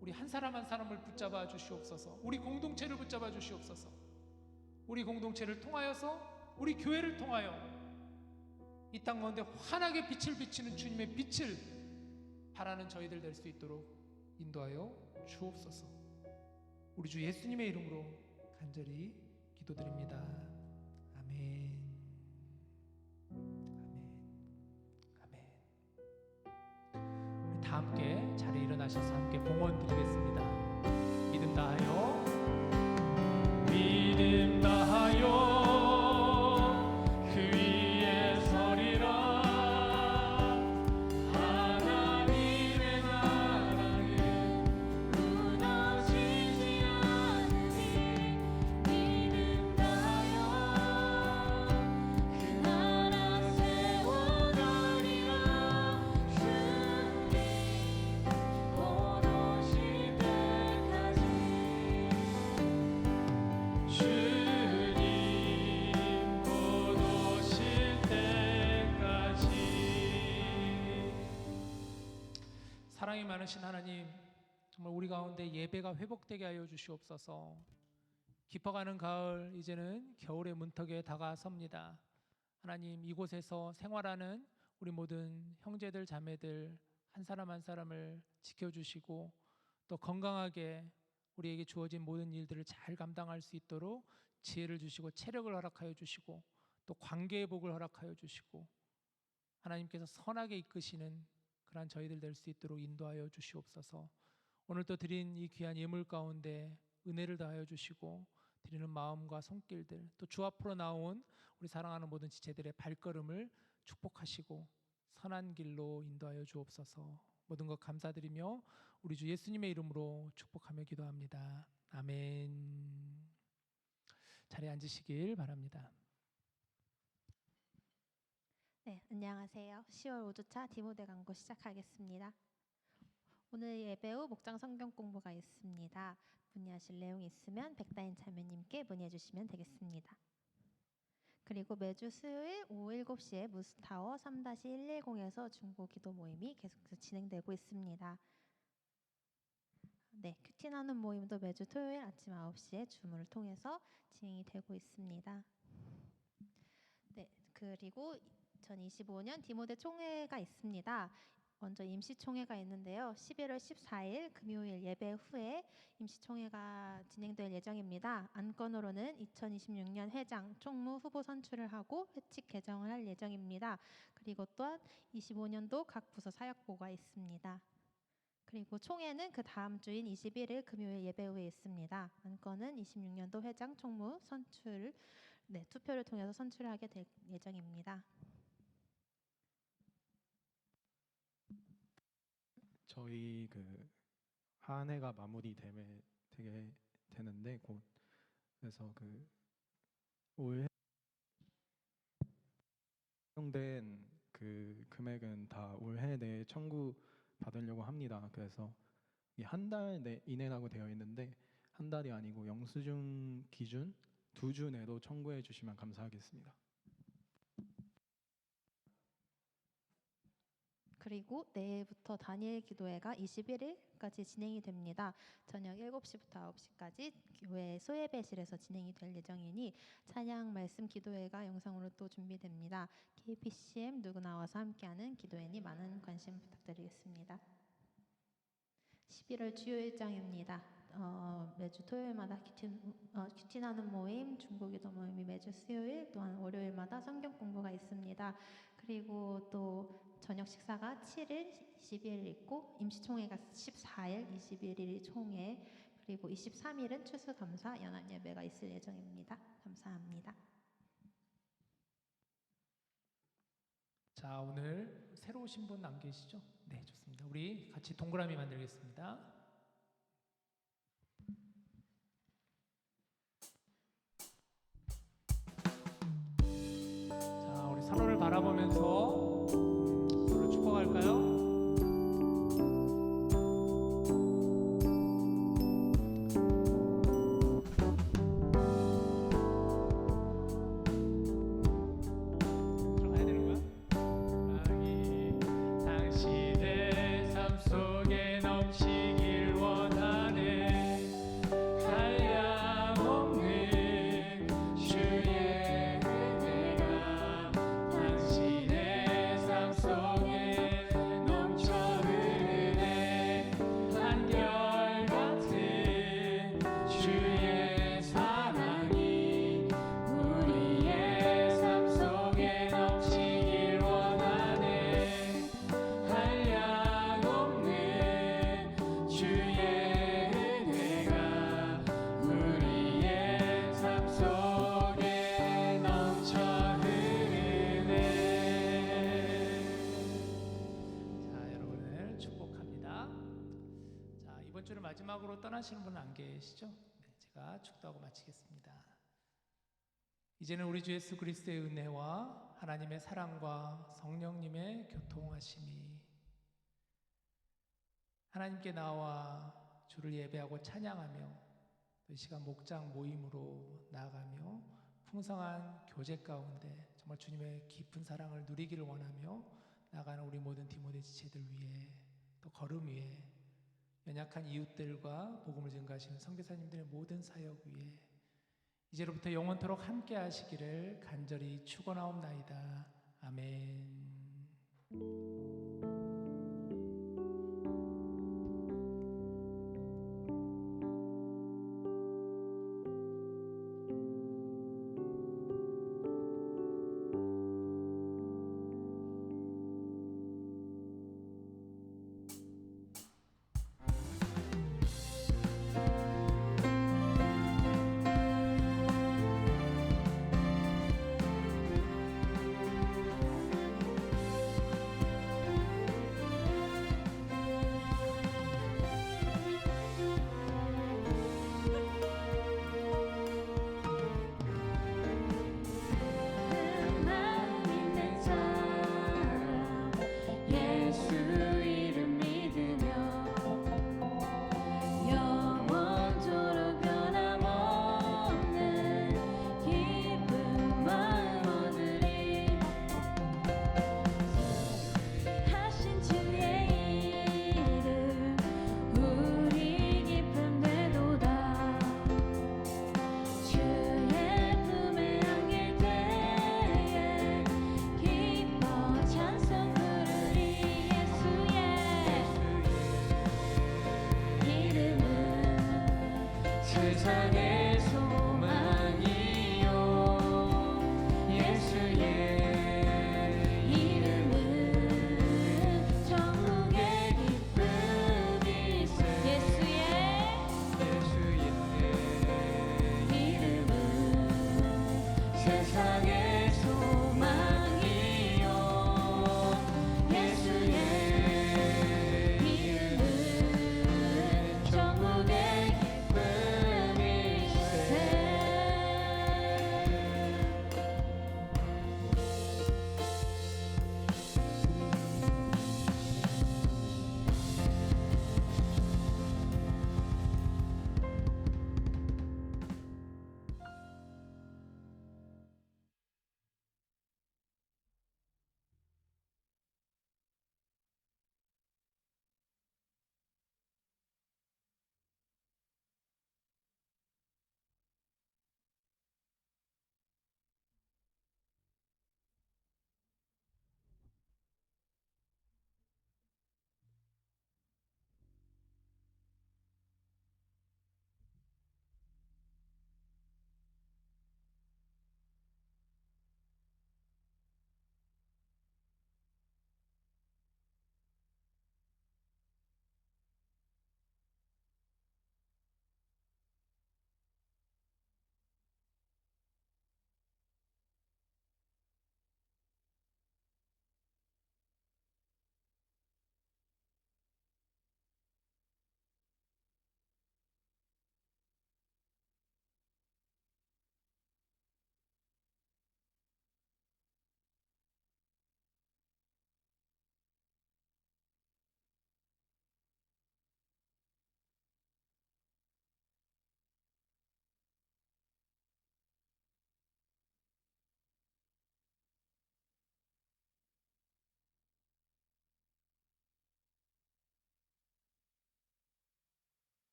우리 한 사람 한 사람을 붙잡아 주시옵소서. 우리 공동체를 붙잡아 주시옵소서. 우리 공동체를 통하여서, 우리 교회를 통하여 이 땅 가운데 환하게 빛을 비치는 주님의 빛을 바라는 저희들 될 수 있도록 인도하여 주옵소서. 우리 주 예수님의 이름으로 간절히 기도드립니다. 아멘. 아멘. 아멘. 우리 다 함께 자리에 일어나셔서 함께 봉헌 드리겠습니다. 믿음 다하여, 믿음 다하여 그 위에 서리라. 하나님의 나라는 무너지지 않으니 믿음 다하여 그 나라 세워가리라. 주님 곧 오실 때까지, 주님 곧 오실 때까지. 사랑이 많으신 하나님, 정말 우리 가운데 예배가 회복되게 하여 주시옵소서. 깊어가는 가을, 이제는 겨울의 문턱에 다가섭니다. 하나님, 이곳에서 생활하는 우리 모든 형제들 자매들 한 사람 한 사람을 지켜주시고 또 건강하게 우리에게 주어진 모든 일들을 잘 감당할 수 있도록 지혜를 주시고 체력을 허락하여 주시고 또 관계의 복을 허락하여 주시고 하나님께서 선하게 이끄시는 그러한 저희들 될 수 있도록 인도하여 주시옵소서. 오늘 또 드린 이 귀한 예물 가운데 은혜를 더하여 주시고 드리는 마음과 손길들, 또 주 앞으로 나온 우리 사랑하는 모든 지체들의 발걸음을 축복하시고 선한 길로 인도하여 주옵소서. 모든 것 감사드리며 우리 주 예수님의 이름으로 축복하며 기도합니다. 아멘. 자리에 앉으시길 바랍니다. 네, 안녕하세요. 10월 5주차 디모데 강고 시작하겠습니다. 오늘 예배 후 목장 성경 공부가 있습니다. 문의하실 내용이 있으면 백다인 자매님께 문의해 주시면 되겠습니다. 그리고 매주 수요일 오후 7시에 무스타워 3-110에서 중보 기도 모임이 계속해서 진행되고 있습니다. 네, 큐티 나눔 모임도 매주 토요일 아침 9시에 줌을 통해서 진행이 되고 있습니다. 네, 그리고 2025년 디모데 총회가 있습니다. 먼저 임시총회가 있는데요. 11월 14일 금요일 예배 후에 임시총회가 진행될 예정입니다. 안건으로는 2026년 회장, 총무 후보 선출을 하고 회칙 개정을 할 예정입니다. 그리고 또한 25년도 각 부서 사역보가 있습니다. 그리고 총회는 그 다음 주인 21일 금요일 예배 후에 있습니다. 안건은 26년도 회장, 총무 선출, 투표를 통해서 선출하게 될 예정입니다. 저희 한 해가 되게 되는데 곧, 그래서 올 사용된 금액은 다 올해 내에 청구 받으려고 합니다. 그래서 이 한 달 이내라고 되어 있는데 한 달이 아니고 영수증 기준 2주 내로 청구해 주시면 감사하겠습니다. 그리고 내일부터 다니엘 기도회가 21일까지 진행이 됩니다. 저녁 7시부터 9시까지 교회 소예배실에서 진행이 될 예정이니 찬양 말씀 기도회가 영상으로 또 준비됩니다. KPCM 누구나 와서 함께하는 기도회니 많은 관심 부탁드리겠습니다. 11월 주요 일정입니다. 매주 토요일마다 큐티 나눔 모임, 중보기도 모임이 매주 수요일, 또한 월요일마다 성경 공부가 있습니다. 그리고 또 저녁 식사가 7일, 22일 있고 임시총회가 14일, 21일이 총회, 그리고 23일은 추수감사 연합예배가 있을 예정입니다. 감사합니다. 자, 오늘 새로 오신 분 안 계시죠? 네, 좋습니다. 우리 같이 동그라미 만들겠습니다. 자, 우리 서로를 바라보면서 서로 축복할까요? 마지막으로 떠나시는 분은 안 계시죠? 네, 제가 축도하고 마치겠습니다. 이제는 우리 주 예수 그리스도의 은혜와 하나님의 사랑과 성령님의 교통하심이 하나님께 나와 주를 예배하고 찬양하며 또 이 시간 목장 모임으로 나아가며 풍성한 교제 가운데 정말 주님의 깊은 사랑을 누리기를 원하며 나아가는 우리 모든 디모데 지체들 위해 또 걸음 위에 연약한 이웃들과 복음을 증가하시는 선교사님들의 모든 사역 위에 이제로부터 영원토록 함께 하시기를 간절히 축원하옵나이다.